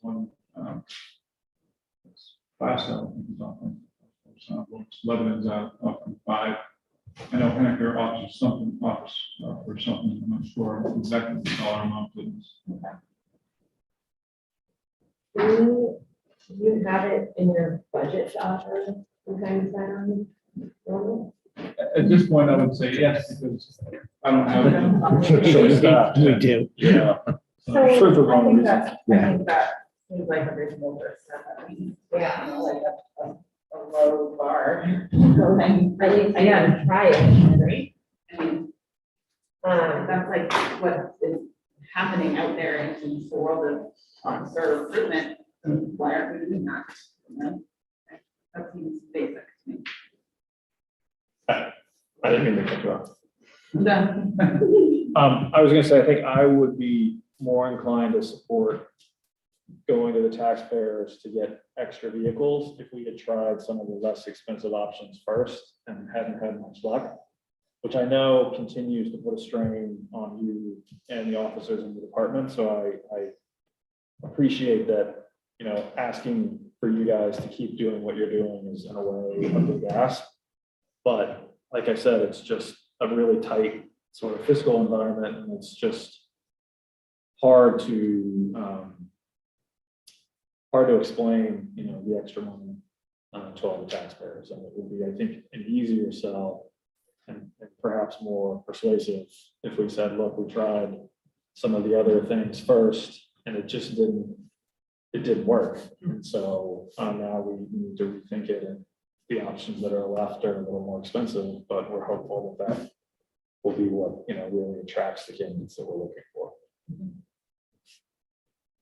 one. That's 5 star, I think is offering. Lebanon's out offering 5. I know Henniker offers something, for something, I'm not sure exactly the dollar amount is. Do you have it in your budget to offer some kind of sign on? At this point, I would say yes, because I don't have. it. We do. Yeah. so For the I wrong think reasons. that, I think that seems like a reasonable first step. At least, yeah, like a low bar. So then, At least, yeah, try it, right? I mean, that's like what is happening out there in the world of officer recruitment. Why aren't we doing that? You know? That seems basic to me. I didn't mean to cut you off. Done. I was gonna say, I think I would be more inclined to support going to the taxpayers to get extra vehicles if we had tried some of the less expensive options first and hadn't had much luck, which I know continues to put a strain on you and the officers in the department. So I appreciate that, asking for you guys to keep doing what you're doing is in a way a big ask. But like I said, it's just a really tight sort of fiscal environment, and it's just hard to explain, the extra money to all the taxpayers. And it would be, I think, an easier sell and perhaps more persuasive if we said, look, we tried some of the other things first and it just didn't work. And so now we need to rethink it, and the options that are left are a little more expensive, but we're hopeful that will be what, really attracts the candidates that we're looking for.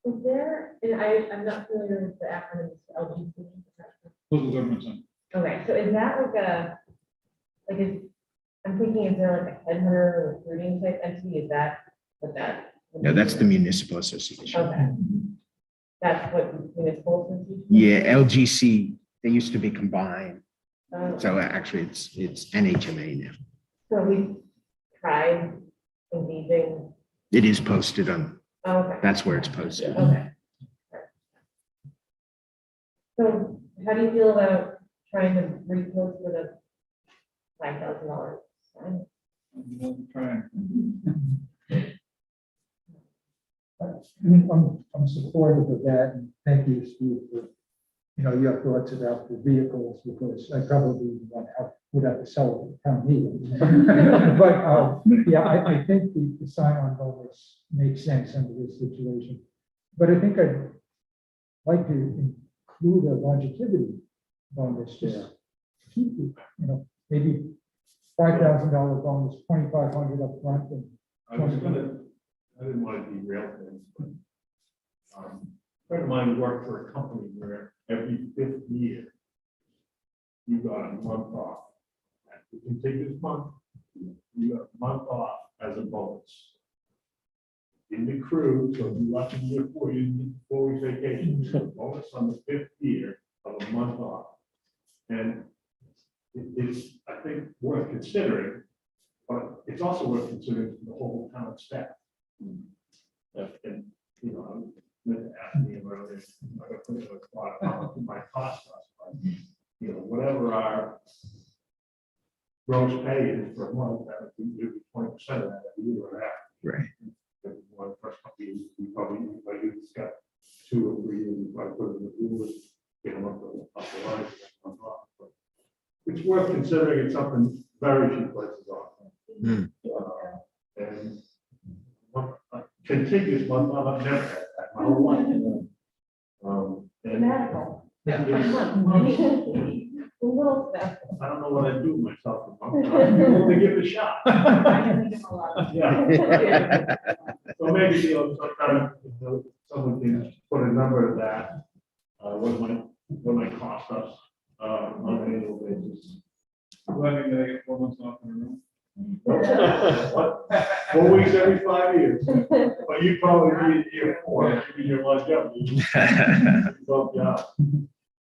is there, and I'm not familiar with the acronyms for LGC. Local government center. Okay, so is that I'm thinking, is there like a headhunter recruiting type entity? Is that what that? would No, be? that's the municipal association. Okay. That's what municipal association? Yeah, LGC, they used to be combined. Oh, So actually it's NHMA now. So we tried engaging, It is posted on, oh, okay, that's where it's posted. okay. So how do you feel about trying to repost for the $5,000? I'm trying. I'm supportive of that, and thank you, Steve, for, your thoughts about the vehicles, because I probably would have to sell it at town meeting. But, yeah, I think the sign-on bonus makes sense under this situation. But I think I'd like to include a longevity bonus, just to keep it, maybe $5,000 bonus, 2,500 up front, and I didn't want to derail things, but a friend of mine worked for a company where every 5th year, you got a month off. You can take this month, you got a month off as a bonus. In the crew, so if you left in year 4, you get 4 weeks vacation, so bonus on the 5th year of a month off. And it's, I think, worth considering, but it's also worth considering for the whole town staff. And, I'm going to ask me about this, I'm going to put it in a spot, how much my cost us, but, whatever our gross pay is for a month, that would be 20% of that every year or after. Right. One first couple of years, we probably, like it's got 2 or 3 years, we probably put it in the rules, get them up the line, and off. But it's worth considering. It's something very few places offer. And a contiguous month, I've never had that my whole life. And Magical. it's- A little special. I don't know what I'd do with myself. I'm willing to give it a shot. Yeah. So maybe, sometime, someone can put a number to that, what might cost us, on an annual basis. Letting they get 4 months off in a row. 4 weeks every 5 years, but you probably need year 4, give you your longevity. Well, yeah.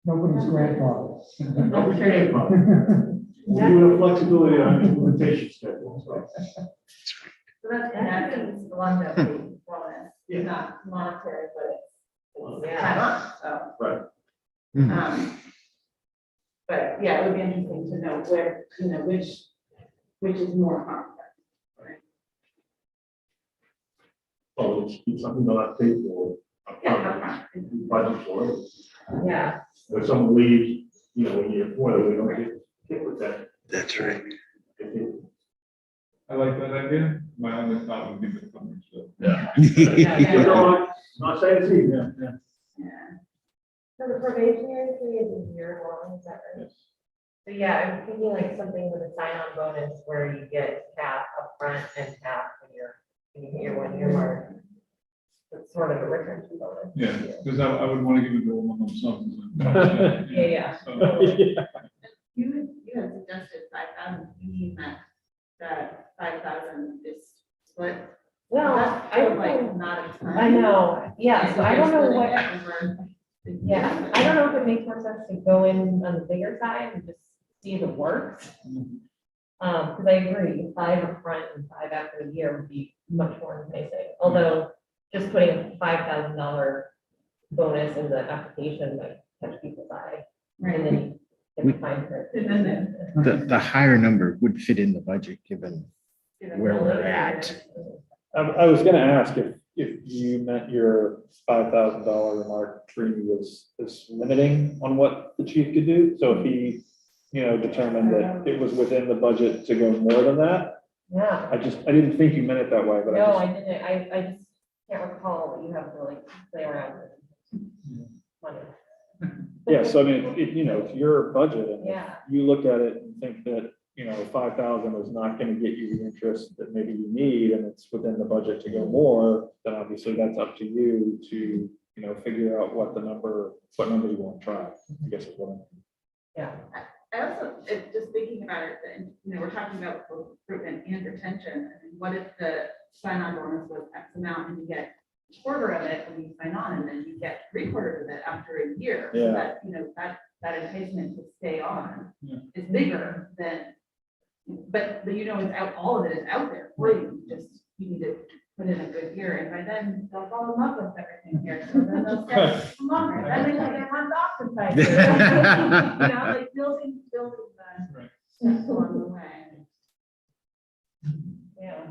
nobody's grandfather. Nobody cares about it. We do have flexibility on implementation schedule, so. So that's the longevity bonus, Yeah. not monetary, but it's Yeah. cash, so. Right. But yeah, it would be interesting to know where, which is more cost effective. Oh, it's something that I paid for. Yeah, Budget for it. Yeah. If someone leaves, in year 4, we don't get hit with that. That's right. I like that idea. My only thought would be the funding, so. Not saying it's easy. yeah. So the probationary period is a year long, is that right? Yes. So yeah, I'm thinking like something with a sign-on bonus where you get half upfront and half when you hit your 1 year mark. It's sort of a retention bonus. Yeah, because I would want to give it to one of themselves. Yeah. So, You had suggested 5,000, you mean that 5,000 is split. Well, That's I sort don't of like know. not a ton. I know, yeah, so I don't know what, what. yeah, I don't know if it makes more sense to go in on the bigger side and just see if it works. Because I agree, 5 upfront and 5 after a year would be much more enticing, although just putting a $5,000 bonus in the application might catch people's eye. And then you get fined for it. And then The higher number would fit in the budget, given where we're at. I was gonna ask if you meant your $5,000 remark tree was limiting on what the chief could do. So if he, determined that it was within the budget to go more than that, Yeah, I didn't think you meant it that way, but no, I didn't, I just can't recall that you have to like play around with money. yeah, so I mean, it's your budget, and if Yeah, you look at it and think that, 5,000 is not gonna get you the interest that maybe you need, and it's within the budget to go more, then obviously that's up to you to, figure out what number you want to try, I guess is what I'm. yeah. I also, just thinking about it, and, we're talking about both recruitment and retention. I mean, what if the sign-on bonus was X amount and you get a quarter of it when you sign on, and then you get 3/4 of it after a year? So Yeah. that, that enticement to stay on Yeah. is bigger than, but it's out, all of it is out there for you. You need to put in a good year, and by then they'll fall in love with everything here, so then they'll stay longer, then they have their month off to fight. You know, like building the Right. steps along the way. Yeah.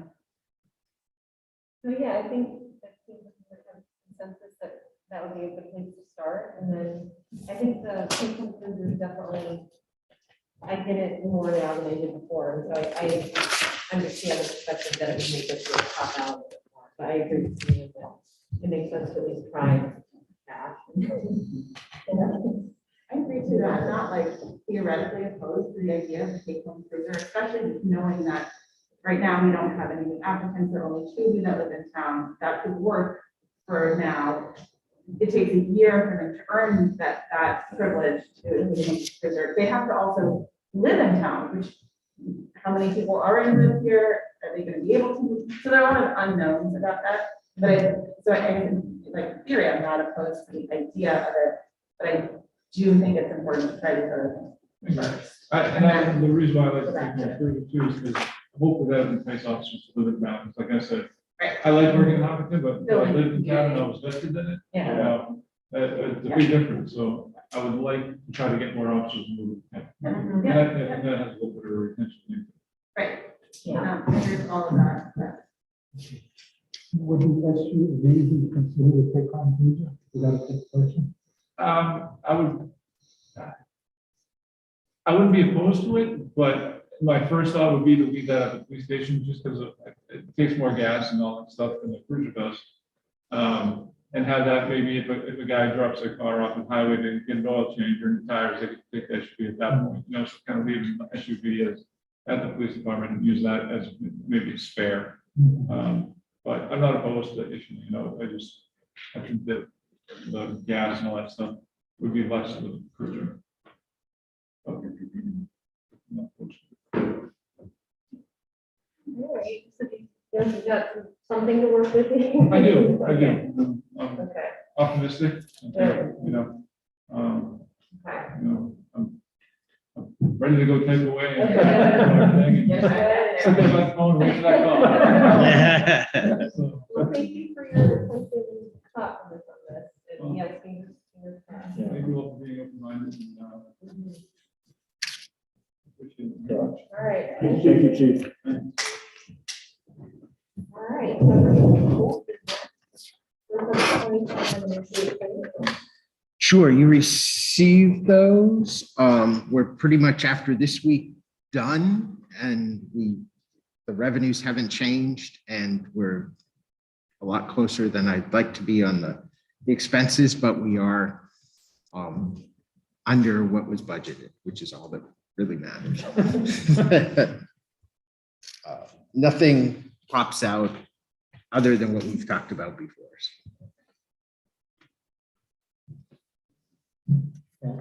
So, yeah, I think that seems like a consensus that that would be a good place to start, and then I think the consensus is definitely, I get it more now than I did before, and so I understand the perspective that it would make this really pop out a bit more, but I agree with you that it makes sense to at least try cash. I agree too, that I'm not like theoretically opposed to the idea of a take-home cruiser, especially knowing that right now we don't have any new applicants, there are only 2 of you that live in town, that could work for now. It takes a year for them to earn that privilege to cruiser. They have to also live in town, which, how many people already live here? Are they gonna be able to? So there are a lot of unknowns about that, but like in theory, I'm not opposed to the idea of it, but I do think it's important to try these other things first. The reason why I like to take more cruiser too is because hopefully that would entice officers to live in town. Like I said, Right. I like working in Hopkinton, but I lived in town and I was vested in it. Yeah. It's a big difference, so I would like to try to get more officers moving. And Yeah, that has a little bit of retention. right. Yeah. I agree with all of that. Would you actually maybe consider to take on cruiser without a good person? I wouldn't be opposed to it, but my first thought would be to leave that at the police station just because it takes more gas and all that stuff than the cruiser does. And have that maybe if a guy drops their car off the highway, they get an oil change or the tires, they could take that SUV at that point, you know, so kind of leave the SUV as at the police department and use that as maybe a spare. But I'm not opposed to the issue, you know, I think that the gas and all that stuff would be less of the cruiser. All right, so you got something to work with? I do. Okay. I'm Okay. optimistic, Yeah. you know, Okay. I'm ready to go take away. And everything, Yes, and I sit there am. by the phone, wait for that call. So, Well, thank you for your attention thoughtfulness on this. And yes, fingers crossed. Thank you all for being open-minded and, appreciate it very much. All right. Thank you, Chief. All right. Sure, you received those. We're pretty much after this week done and the revenues haven't changed and we're a lot closer than I'd like to be on the expenses, but we are under what was budgeted, which is all that really matters. Nothing pops out other than what we've talked about before.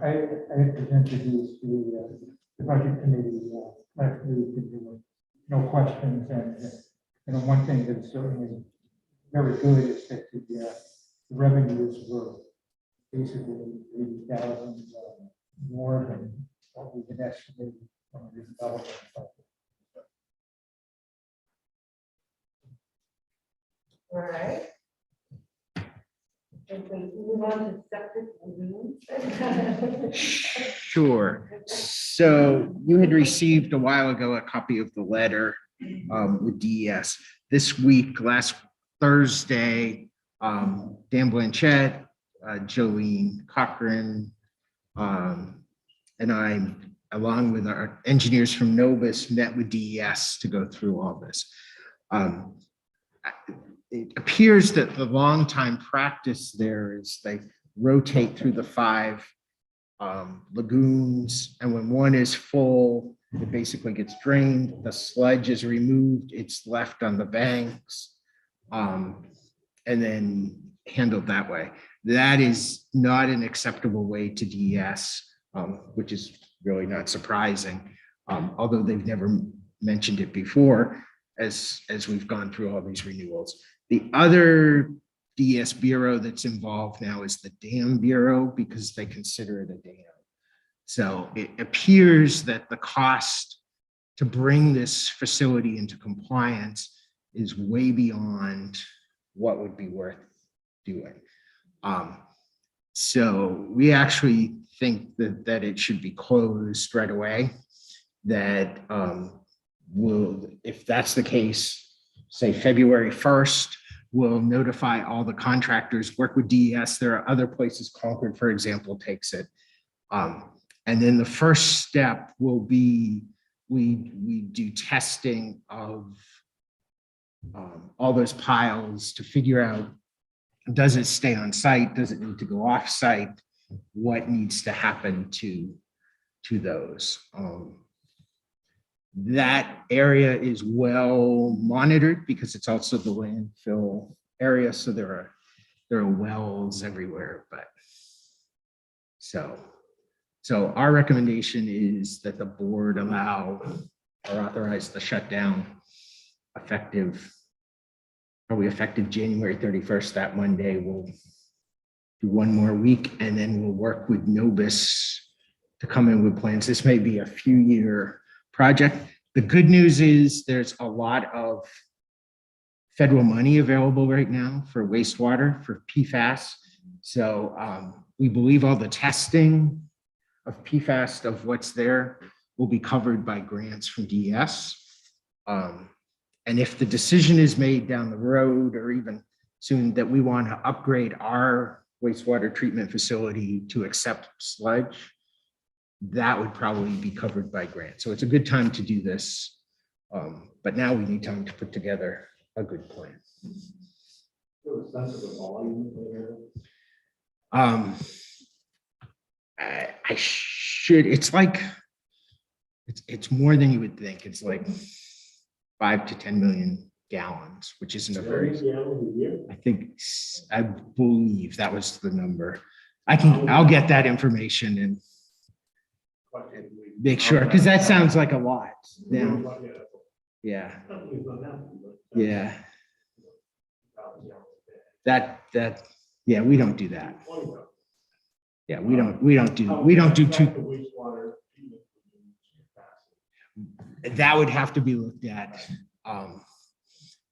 I presented these to the budget committee last week, and there were no questions, and you know, one thing that's certainly very good is that the revenues were basically 80,000 more than what we can estimate from the development. All right. If we move on to septic lagoons. Sure. So you had received a while ago a copy of the letter with DES. This week, last Thursday, Dan Blanchett, Jolene Cochran, and I, along with our engineers from Novus, met with DES to go through all this. It appears that the longtime practice there is they rotate through the 5 lagoons, and when one is full, it basically gets drained, the sludge is removed, it's left on the banks, and then handled that way. That is not an acceptable way to DES, which is really not surprising, although they've never mentioned it before as we've gone through all these renewals. The other DES bureau that's involved now is the Dam Bureau because they consider it a dam. So it appears that the cost to bring this facility into compliance is way beyond what would be worth doing. So we actually think that it should be closed right away. That will, if that's the case, say February 1st, we'll notify all the contractors, work with DES. There are other places, Concord, for example, takes it. And then the first step will be, we do testing of all those piles to figure out, does it stay on site? Does it need to go off site? What needs to happen to those? That area is well monitored because it's also the landfill area. So there are wells everywhere, but so our recommendation is that the board allow or authorize the shutdown probably effective January 31st. That Monday, we'll do one more week, and then we'll work with Nobis to come in with plans. This may be a few-year project. The good news is there's a lot of federal money available right now for wastewater, for PFAS. So we believe all the testing of PFAS, of what's there, will be covered by grants from DES. And if the decision is made down the road or even soon that we want to upgrade our wastewater treatment facility to accept sludge, that would probably be covered by grant. So it's a good time to do this. But now we need time to put together a good plan. I should, it's like, it's more than you would think. It's like 5 to 10 million gallons, which isn't a very, I believe that was the number. I'll get that information and make sure, because that sounds like a lot. Yeah. Yeah, we don't do that. Yeah, we don't do two. That would have to be looked at.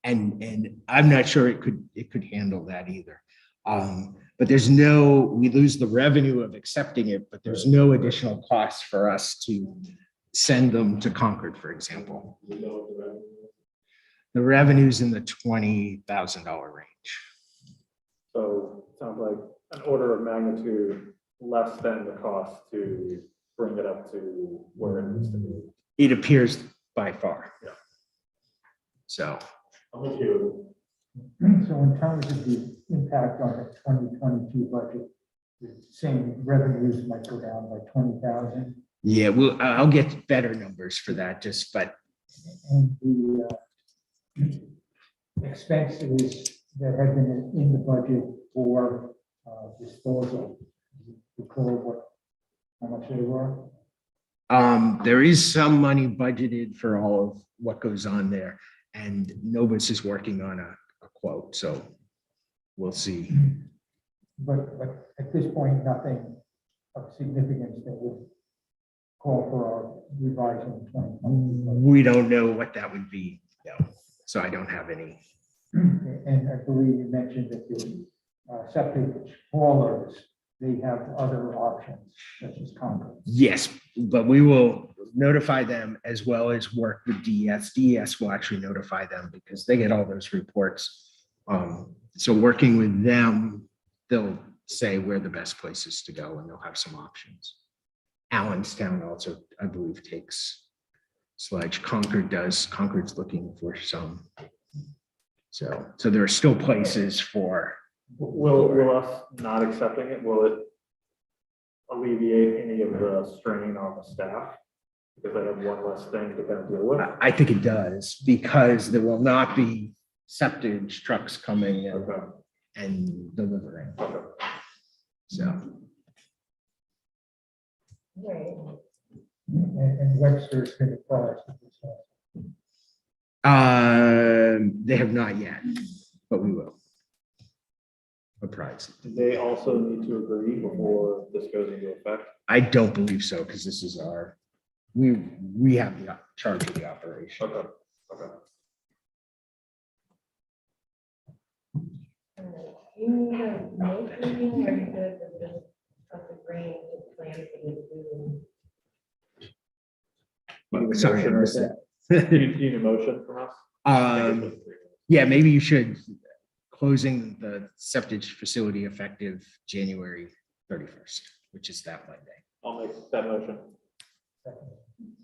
And I'm not sure it could handle that either. But we lose the revenue of accepting it, but there's no additional cost for us to send them to Concord, for example. The revenue's in the $20,000 range. So it sounds like an order of magnitude less than the cost to bring it up to where it needs to be. It appears by far. Yeah. So. So in terms of the impact on the 2022 budget, the same revenues might go down by 20,000. Yeah, I'll get better numbers for that, And the expenses that have been in the budget for disposal, recall how much they were? There is some money budgeted for all of what goes on there, and Novus is working on a quote, so we'll see. But at this point, nothing of significance that would call for our revising 2020. We don't know what that would be, no. So I don't have any. And I believe you mentioned that the septic haulers, they have other options such as concrete. Yes, but we will notify them as well as work with DES. DES will actually notify them because they get all those reports. So working with them, they'll say where the best places to go and they'll have some options. Allenstown also, I believe, takes sludge. Concord does. Concord's looking for some. So there are still places for. Will us not accepting it, will it alleviate any of the strain on the staff? Because they have one less thing to kind of deal with? I think it does, because there will not be septic trucks coming in and delivering. So. And Webster's been acquired. They have not yet, but we will. Apprise. Do they also need to agree before this goes into effect? I don't believe so, because this is we have the charge of the operation. Okay. you need a motion, or you good with just us agreeing to plan for you to do? Sorry, I missed that. Do you need a motion from us? Yeah, maybe you should, closing the septic facility effective January 31st, which is that Monday. I'll make that motion.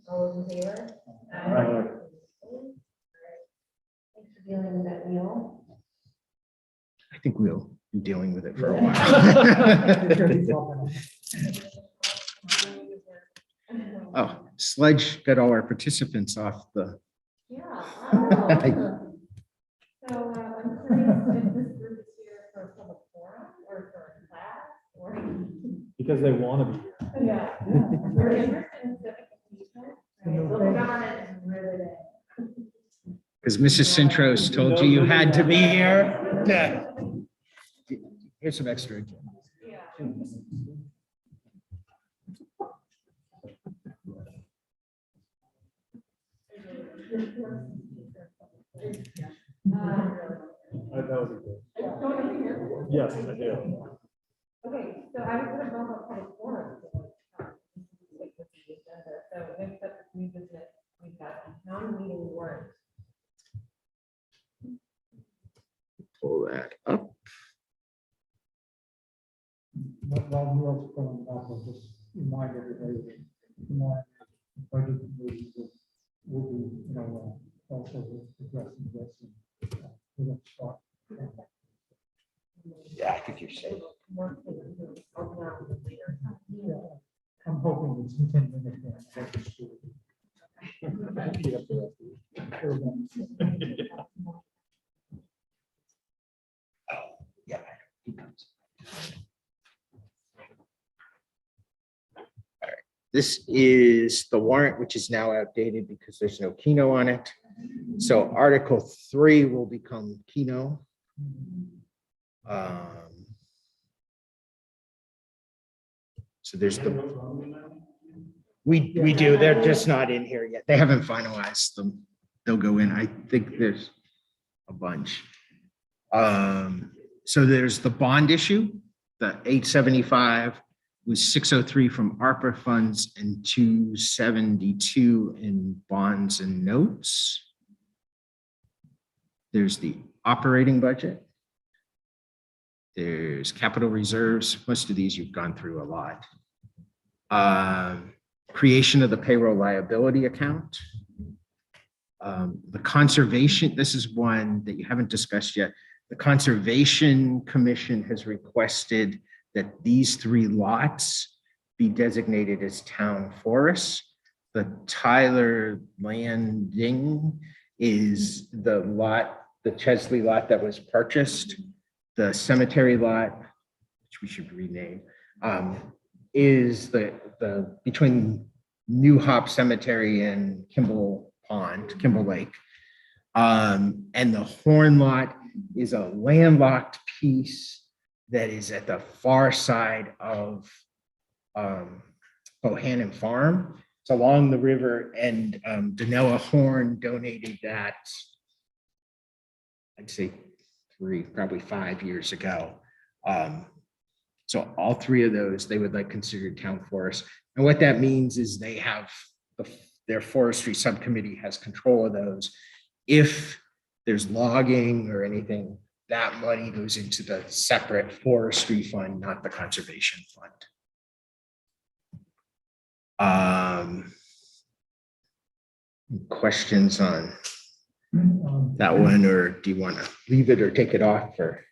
All those in favor? Aye. Thanks for dealing with that, Neil. I think we'll be dealing with it for a while. Oh, Sledge got all our participants off the, Yeah. Oh. So, I'm curious if this group is here for a public forum or for a class or. Because they want to be here. Yeah. We're interested in civic engagement. Local government is really big. because Mrs. Centros told you had to be here. Yeah. Here's some extra. Yeah. That would be good. Yes, I do. Okay, so I was gonna bump up public forum. Stick with the agenda. So next up is new business, we've got a town meeting warrant. Pull that up. While Neil's pulling it up, I'll just remind everybody that tomorrow, budget committee will be, also addressing this. And we're gonna start. Yeah, I think you're safe. Yeah, I'm hoping it's 10 minutes. Yeah. He comes. All right. This is the warrant, which is now outdated because there's no Keno on it. So Article 3 will become Keno. So there's we do, they're just not in here yet. They haven't finalized them. They'll go in. I think there's a bunch. So there's the bond issue, the 875 was 603 from ARPA funds and 272 in bonds and notes. There's the operating budget. There's capital reserves. Most of these you've gone through a lot. Creation of the payroll liability account. The conservation, this is one that you haven't discussed yet. The Conservation Commission has requested that these 3 lots be designated as town forests. The Tyler Landing is the lot, the Chesley lot that was purchased. The cemetery lot, which we should rename, is the between New Hop Cemetery and Kimball Lake. And the Horn lot is a landlocked piece that is at the far side of Bohannon Farm. It's along the river, and Danella Horn donated that, I'd say probably 5 years ago. So all 3 of those, they would like considered town forests. And what that means is they have, their forestry subcommittee has control of those. If there's logging or anything, that money goes into the separate forestry fund, not the conservation fund. Questions on that one, or do you want to leave it or take it off? Or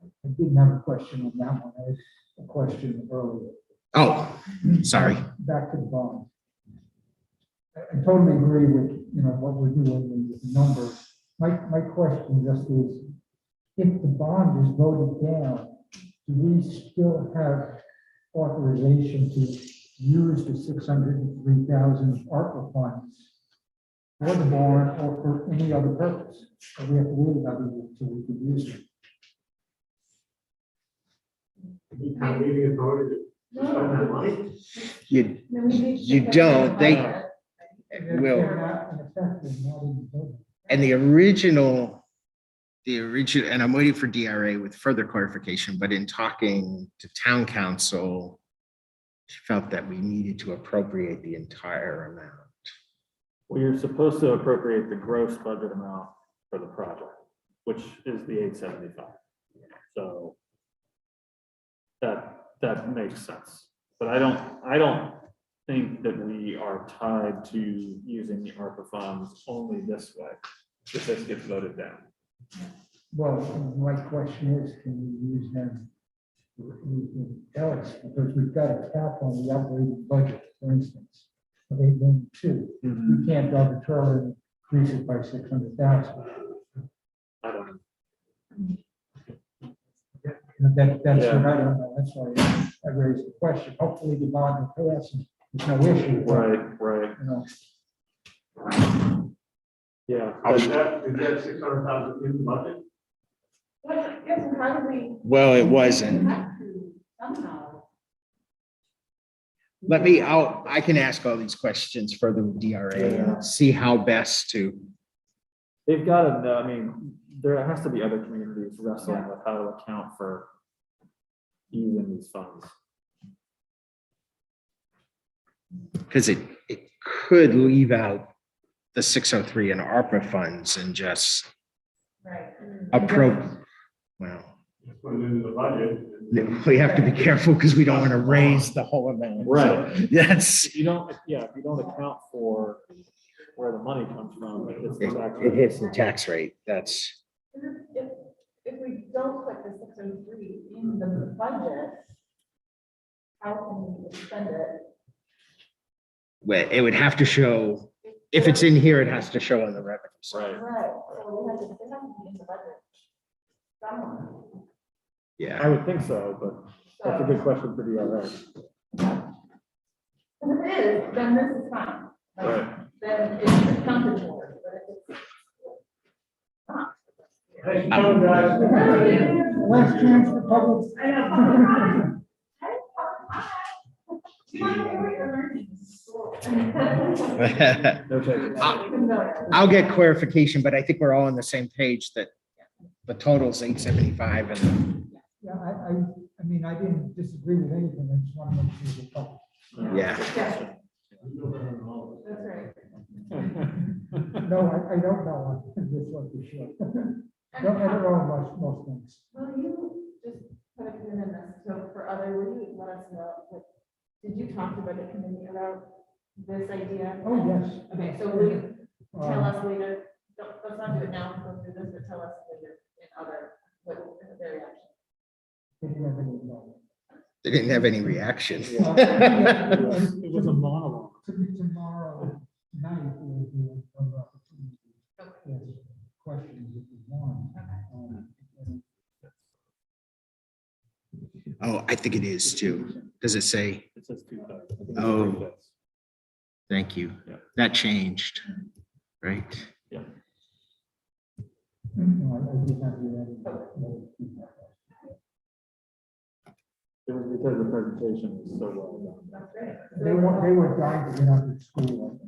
I didn't have a question on that one. I had a question earlier. oh, sorry. Back to the bond. I totally agree with, what we're doing with the numbers. My question just is, if the bond is voted down, do we still have authorization to use the 603,000 ARPA funds for the bond or for any other purpose? Or we have to wait about it until we can use it? You don't, they will. They're not in effect, they're not in the vote. And the original the original, and I'm waiting for DRA with further clarification, but in talking to town council, she felt that we needed to appropriate the entire amount. Well, you're supposed to appropriate the gross budget amount for the project, which is the 875. So that makes sense. But I don't think that we are tied to using the ARPA funds only this way, if this gets voted down. Well, my question is, can we use them for anything else? Because we've got a cap on the operating budget, for instance, of 812. We can't arbitrarily increase it by 600,000. I don't know. That's Yeah. what I don't know. That's why I raised the question. Hopefully the bond will pass and there's no issue. but, Right. You know, Yeah. Is that 600,000 in the budget? Yes, probably. Well, it wasn't. Somehow. I can ask all these questions further with DRA and see how best to. They've got to, I mean, there has to be other communities wrestling with how to account for using these funds. Because it could leave out the 603 and ARPA funds and just Right. well, Put it into the budget. we have to be careful because we don't want to raise the whole amount. So Right. That's, If you don't account for where the money comes from, it hits the tax it rate. hits the tax rate. That's, If we don't put the 603 in the budget, how can we spend it? well, it would have to show, if it's in here, it has to show on the revenue side. Right. Right, so we have to, it has to be in the budget somewhere. Yeah. I would think so, but that's a good question for DRA. If it is, then this is fine. Like, Right. Then it's accounted for, but if it's not. Thanks for coming, guys. last chance for public. I know. You want to hear what you're learning? No takers. I'll get clarification, but I think we're all on the same page that the total's 875 and Yeah, I mean, I didn't disagree with anything. I just want to make sure we're covered. yeah. That's right. No, I don't know. I just want to be sure. I don't know most things. Will you just put a pin in this, so for other, will you let us know, like, did you talk to budget committee about this idea? Oh, yes. Okay, so will you tell Um, us later, let's not do it now, go through this, but tell us later in other, what their reaction. they didn't have any, no. They didn't have any reaction. It was a monologue. Tomorrow night, we'll do another opportunity. Yes, questions if you want. And Oh, I think it is too. Does it say? It says 2/3. I think it's Oh. 3/5. Thank you. Yeah. That changed, right? no, I did not do that. It was because the presentation was so well done. That's great. They were dying to get out of school.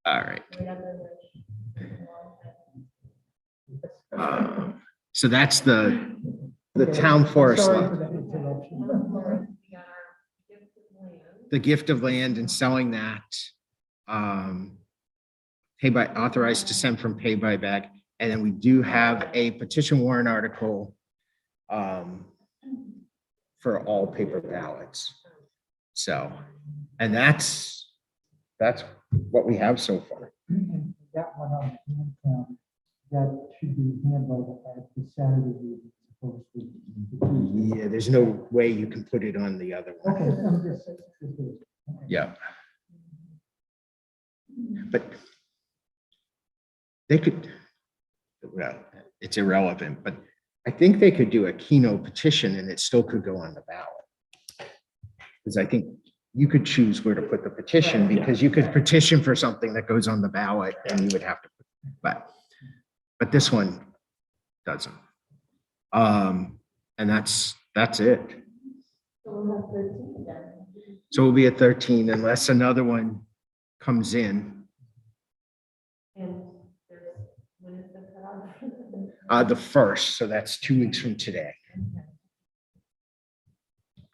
All right. So that's the town forest Sorry lot, for that interruption. the gift of land and selling that. Pay by, authorized to send from pay by bag. And then we do have a petition warrant article for all paper ballots. So, and that's what we have so far. And that one on hand count, that should be handled at the Saturday meeting. Opposed to the Tuesday. Yeah, there's no way you can put it on the other one. Okay, I'm just. Yeah. But they could, well, it's irrelevant, but I think they could do a keynote petition and it still could go on the ballot. Because I think you could choose where to put the petition, because you could petition for something that goes on the ballot and you would have to, but this one doesn't. And that's it. So we'll have 13 then. So we'll be at 13 unless another one comes in. And there's, when is The 1st, so that's 2 weeks from today.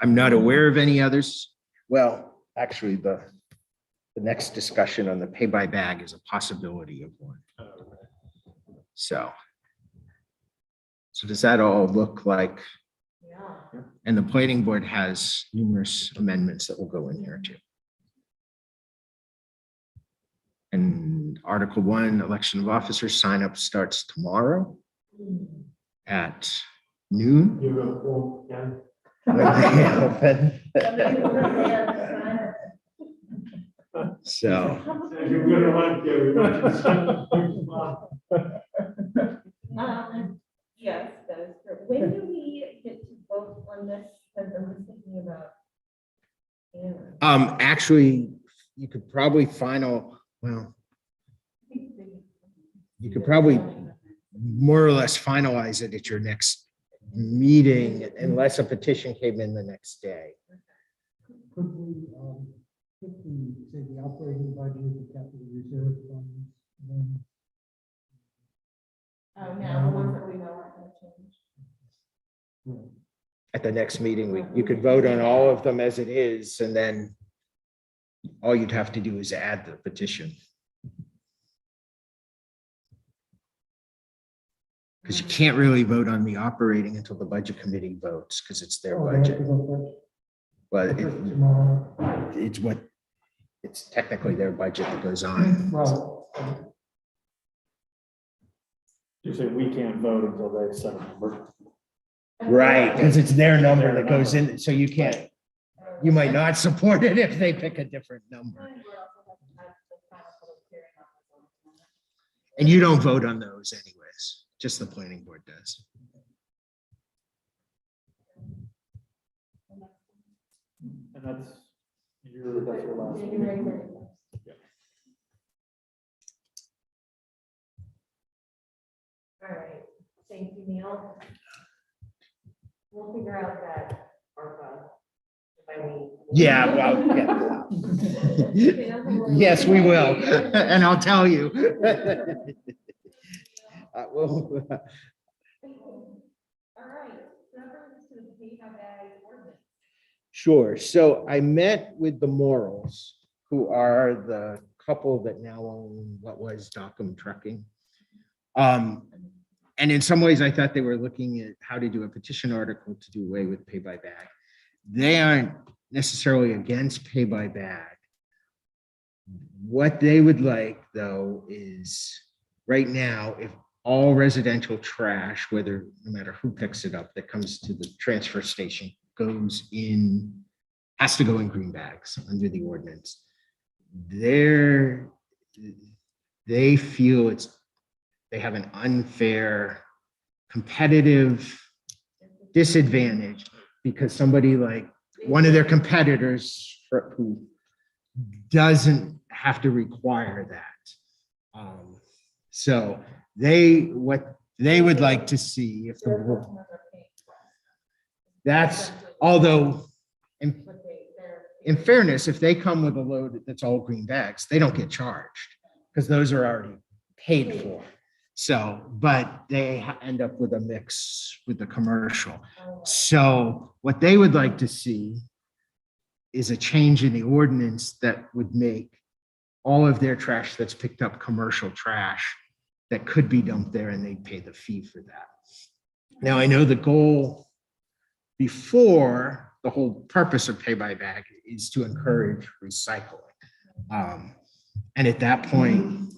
I'm not aware of any others. Well, actually, the next discussion on the pay by bag is a possibility of one. So does that all look like? Yeah. And the planning board has numerous amendments that will go in here too. And Article 1, election of officers, sign up starts tomorrow at noon. You go, well, yeah. So, You're gonna want Yes, that is true. When do we get to vote on this? Because I'm just thinking about. actually, you could probably you could probably more or less finalize it at your next meeting unless a petition came in the next day. Could we, if we say the operating budget, the capital reserve funds, then Oh, now the ones that we know aren't gonna change. At the next meeting, you could vote on all of them as it is, and then all you'd have to do is add the petition. Because you can't really vote on the operating until the budget committee votes, because it's their oh, they have to budget. go But first tomorrow. it's technically their budget that goes on. Well, You say we can't vote until they set a number. Right, because it's their number that goes in, so you can't, you might not support it if they pick a different number. And you don't vote on those anyways, just the planning board does. And that's your last meeting. All right, thank you, Neil. We'll figure out that ARPA. If I need. Yeah, well, yeah. Yes, we will, and I'll tell you. Well, All right, so that brings us to the pay by bag ordinance. sure, so I met with the Morals, who are the couple that now own what was Dockham Trucking. And in some ways, I thought they were looking at how to do a petition article to do away with pay by bag. They aren't necessarily against pay by bag. What they would like, though, is right now, if all residential trash, no matter who picks it up, that comes to the transfer station, has to go in green bags under the ordinance. They feel they have an unfair competitive disadvantage because somebody like one of their competitors who doesn't have to require that. So what they would like to see if although in fairness, if they come with a load that's all green bags, they don't get charged because those are already paid for. So, but they end up with a mix with the commercial. So what they would like to see is a change in the ordinance that would make all of their trash that's picked up commercial trash that could be dumped there, and they'd pay the fee for that. Now, I know the goal before, the whole purpose of pay by bag is to encourage recycling. And at that point,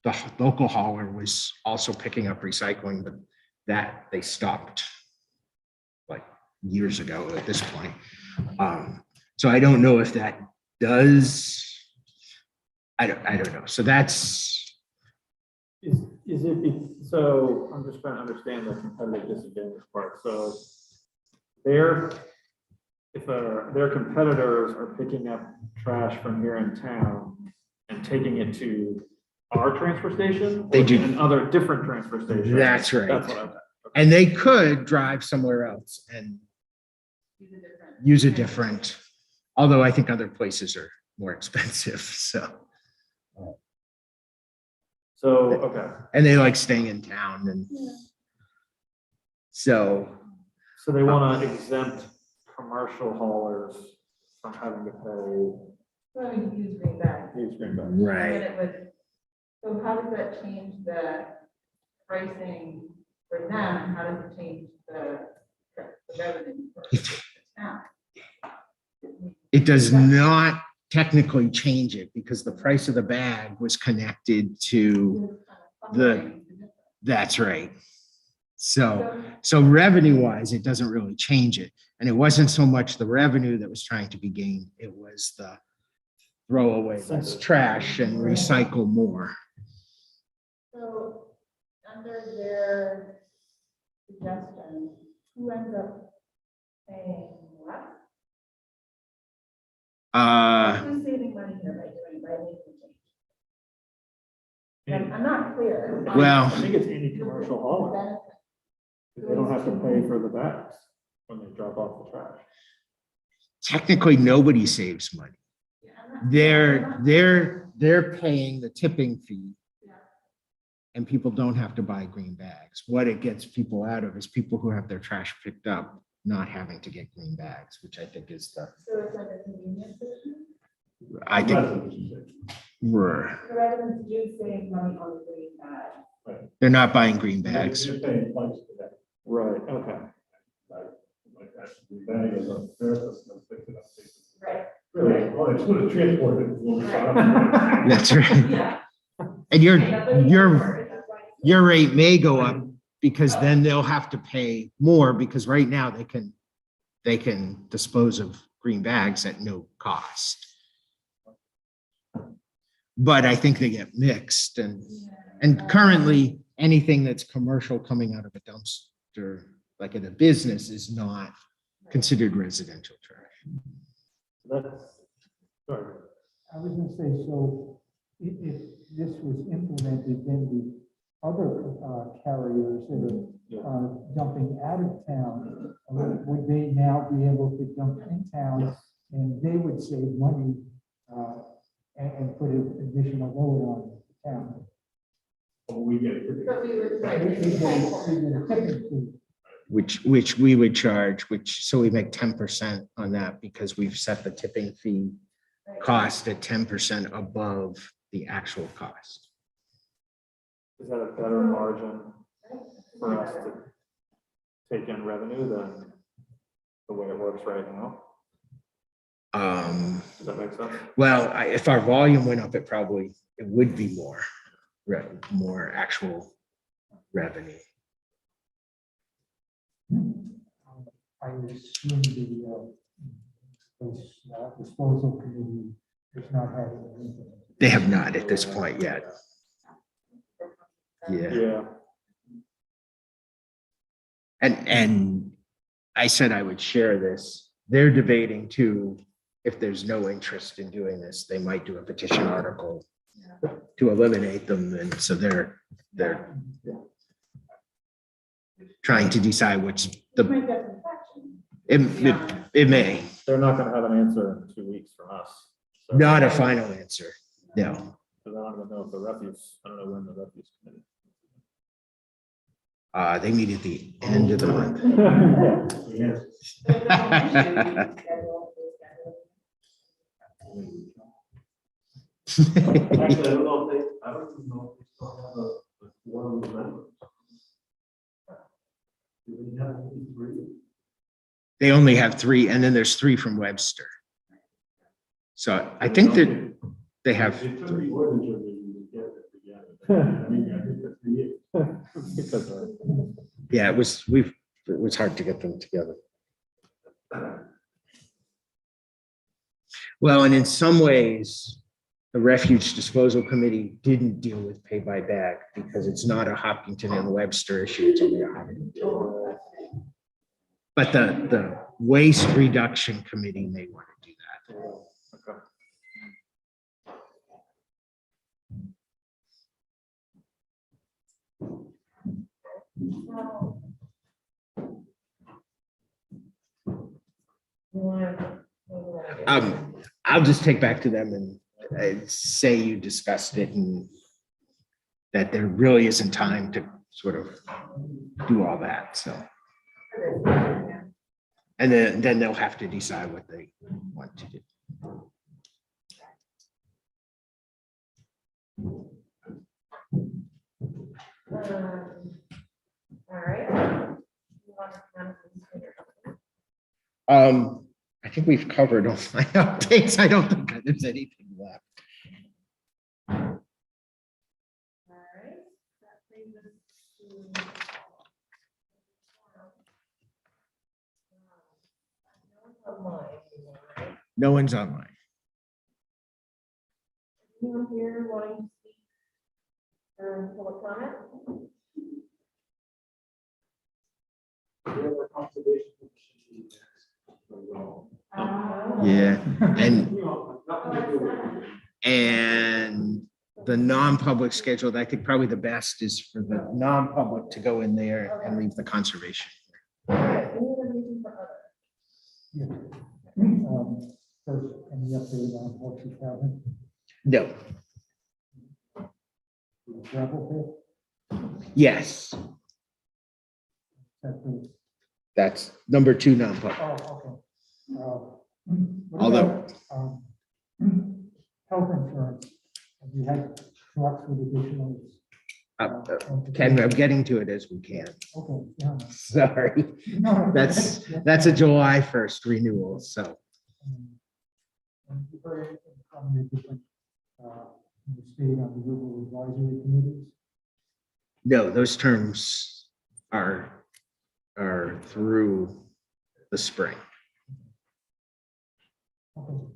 the local hauler was also picking up recycling, but that they stopped like years ago at this point. So I don't know if that does, I don't know. So that's. So I'm just trying to understand the competitive disadvantage part. So if their competitors are picking up trash from here in town and taking it to our transfer station? They do. And other different transfer stations? That's right. That's what I got. Okay. And they could drive somewhere else and use a different, although I think other places are more expensive, so. So, okay, and they like staying in town and so, so they want to exempt commercial haulers from having to pay So we use green bag. these green bags. And right. then it would, so how does that change the pricing for them? And how does it change the revenue for the town? It does not technically change it because the price of the bag was connected to, that's right. So revenue wise, it doesn't really change it. And it wasn't so much the revenue that was trying to be gained, it was the throw away less trash and recycle more. So under their suggestion, who ends up paying less? Who's saving money here by making the change? I'm not clear. Well, I think it's any commercial hauler. They don't have to pay for the bags when they drop off the trash. technically, nobody saves money. They're paying the tipping fee. And people don't have to buy green bags. What it gets people out of is people who have their trash picked up, not having to get green bags, which I think is the, So it's like a convenience issue? I think, we're, The residents do save money on the green bag. they're not buying green bags. You're paying twice for that. Right, okay. Like that's the bag is on the surface, and pick it up. Right. Really, well, it's going to transport it. When we start up. That's right. Yeah. And your rate may go up because then they'll have to pay more because right now they can dispose of green bags at no cost. But I think they get mixed and currently anything that's commercial coming out of a dumpster, like in a business, is not considered residential trash. That's, sorry. I was gonna say, so if this was implemented, then the other carriers that are dumping out of town, would they now be able to dump in town? And they would save money and put an additional load on the town. We get it. But we would, right, They get a tipping fee. Which we would charge, so we make 10% on that because we've set the tipping fee cost at 10% above the actual cost. Is that a better margin for us to take in revenue than the way it works right now? Does that make sense? Well, if our volume went up, it would be more actual revenue. I assume the disposal committee does not have anything. They have not at this point yet. Yeah. Yeah. And I said I would share this. They're debating too, if there's no interest in doing this, they might do a petition article to eliminate them. And so they're trying to decide which might get some traction. it may, They're not gonna have an answer in 2 weeks from us. So- not a final answer. No. Because I don't even know if the refuse, I don't know when the refuse committee. They meet at the end of the month. Yes. Actually, I don't know if I don't even know if they still have a quorum of members. Do they have only three? They only have 3, and then there's 3 from Webster. So I think that they have, It took me more than 2 meetings to get it together. I mean, I think that's the Because, yeah, it was hard to get them together. Well, and in some ways, the refuge disposal committee didn't deal with pay by bag because it's not a Hopkinton and Webster issue, it's only a Hopkinton. But the waste reduction committee may want to do that. okay. I'll just take back to them and say you discussed it and that there really isn't time to sort of do all that, so. And then they'll have to decide what they want to do. All right. You want to kind of- I think we've covered all my updates. I don't think there's anything left. All right. That brings us to- Online, right? No one's online. Anyone here wanting to speak for public comment? Yeah, and the non-public scheduled, I think probably the best is for the non-public to go in there and leave the conservation. All right, any other reason for other? Yeah. First, any update on Horseshoe Tavern, No, the gravel yes, pit? That's the- that's number 2 non-public. Oh, okay. What Although- about, health insurance? Have you had trucks with additional? Ken, I'm getting to it as we can. Okay, yeah. Sorry, No, that's a July 1st renewal, so. And you've heard anything from the different, in the state on the rural advisory committees? No, those terms are through the spring. Okay.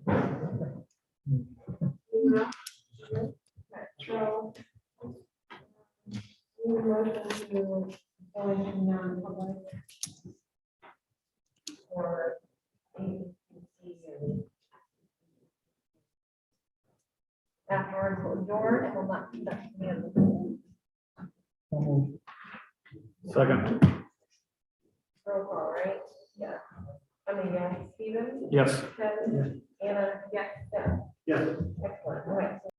So, need a motion to go into non-public or agency and afterwards we'll adjourn and we'll not conduct the other. So, Second, Roll call, right? Yeah. I mean, yeah, Stephen? yes. Kevin? Anna? Yes.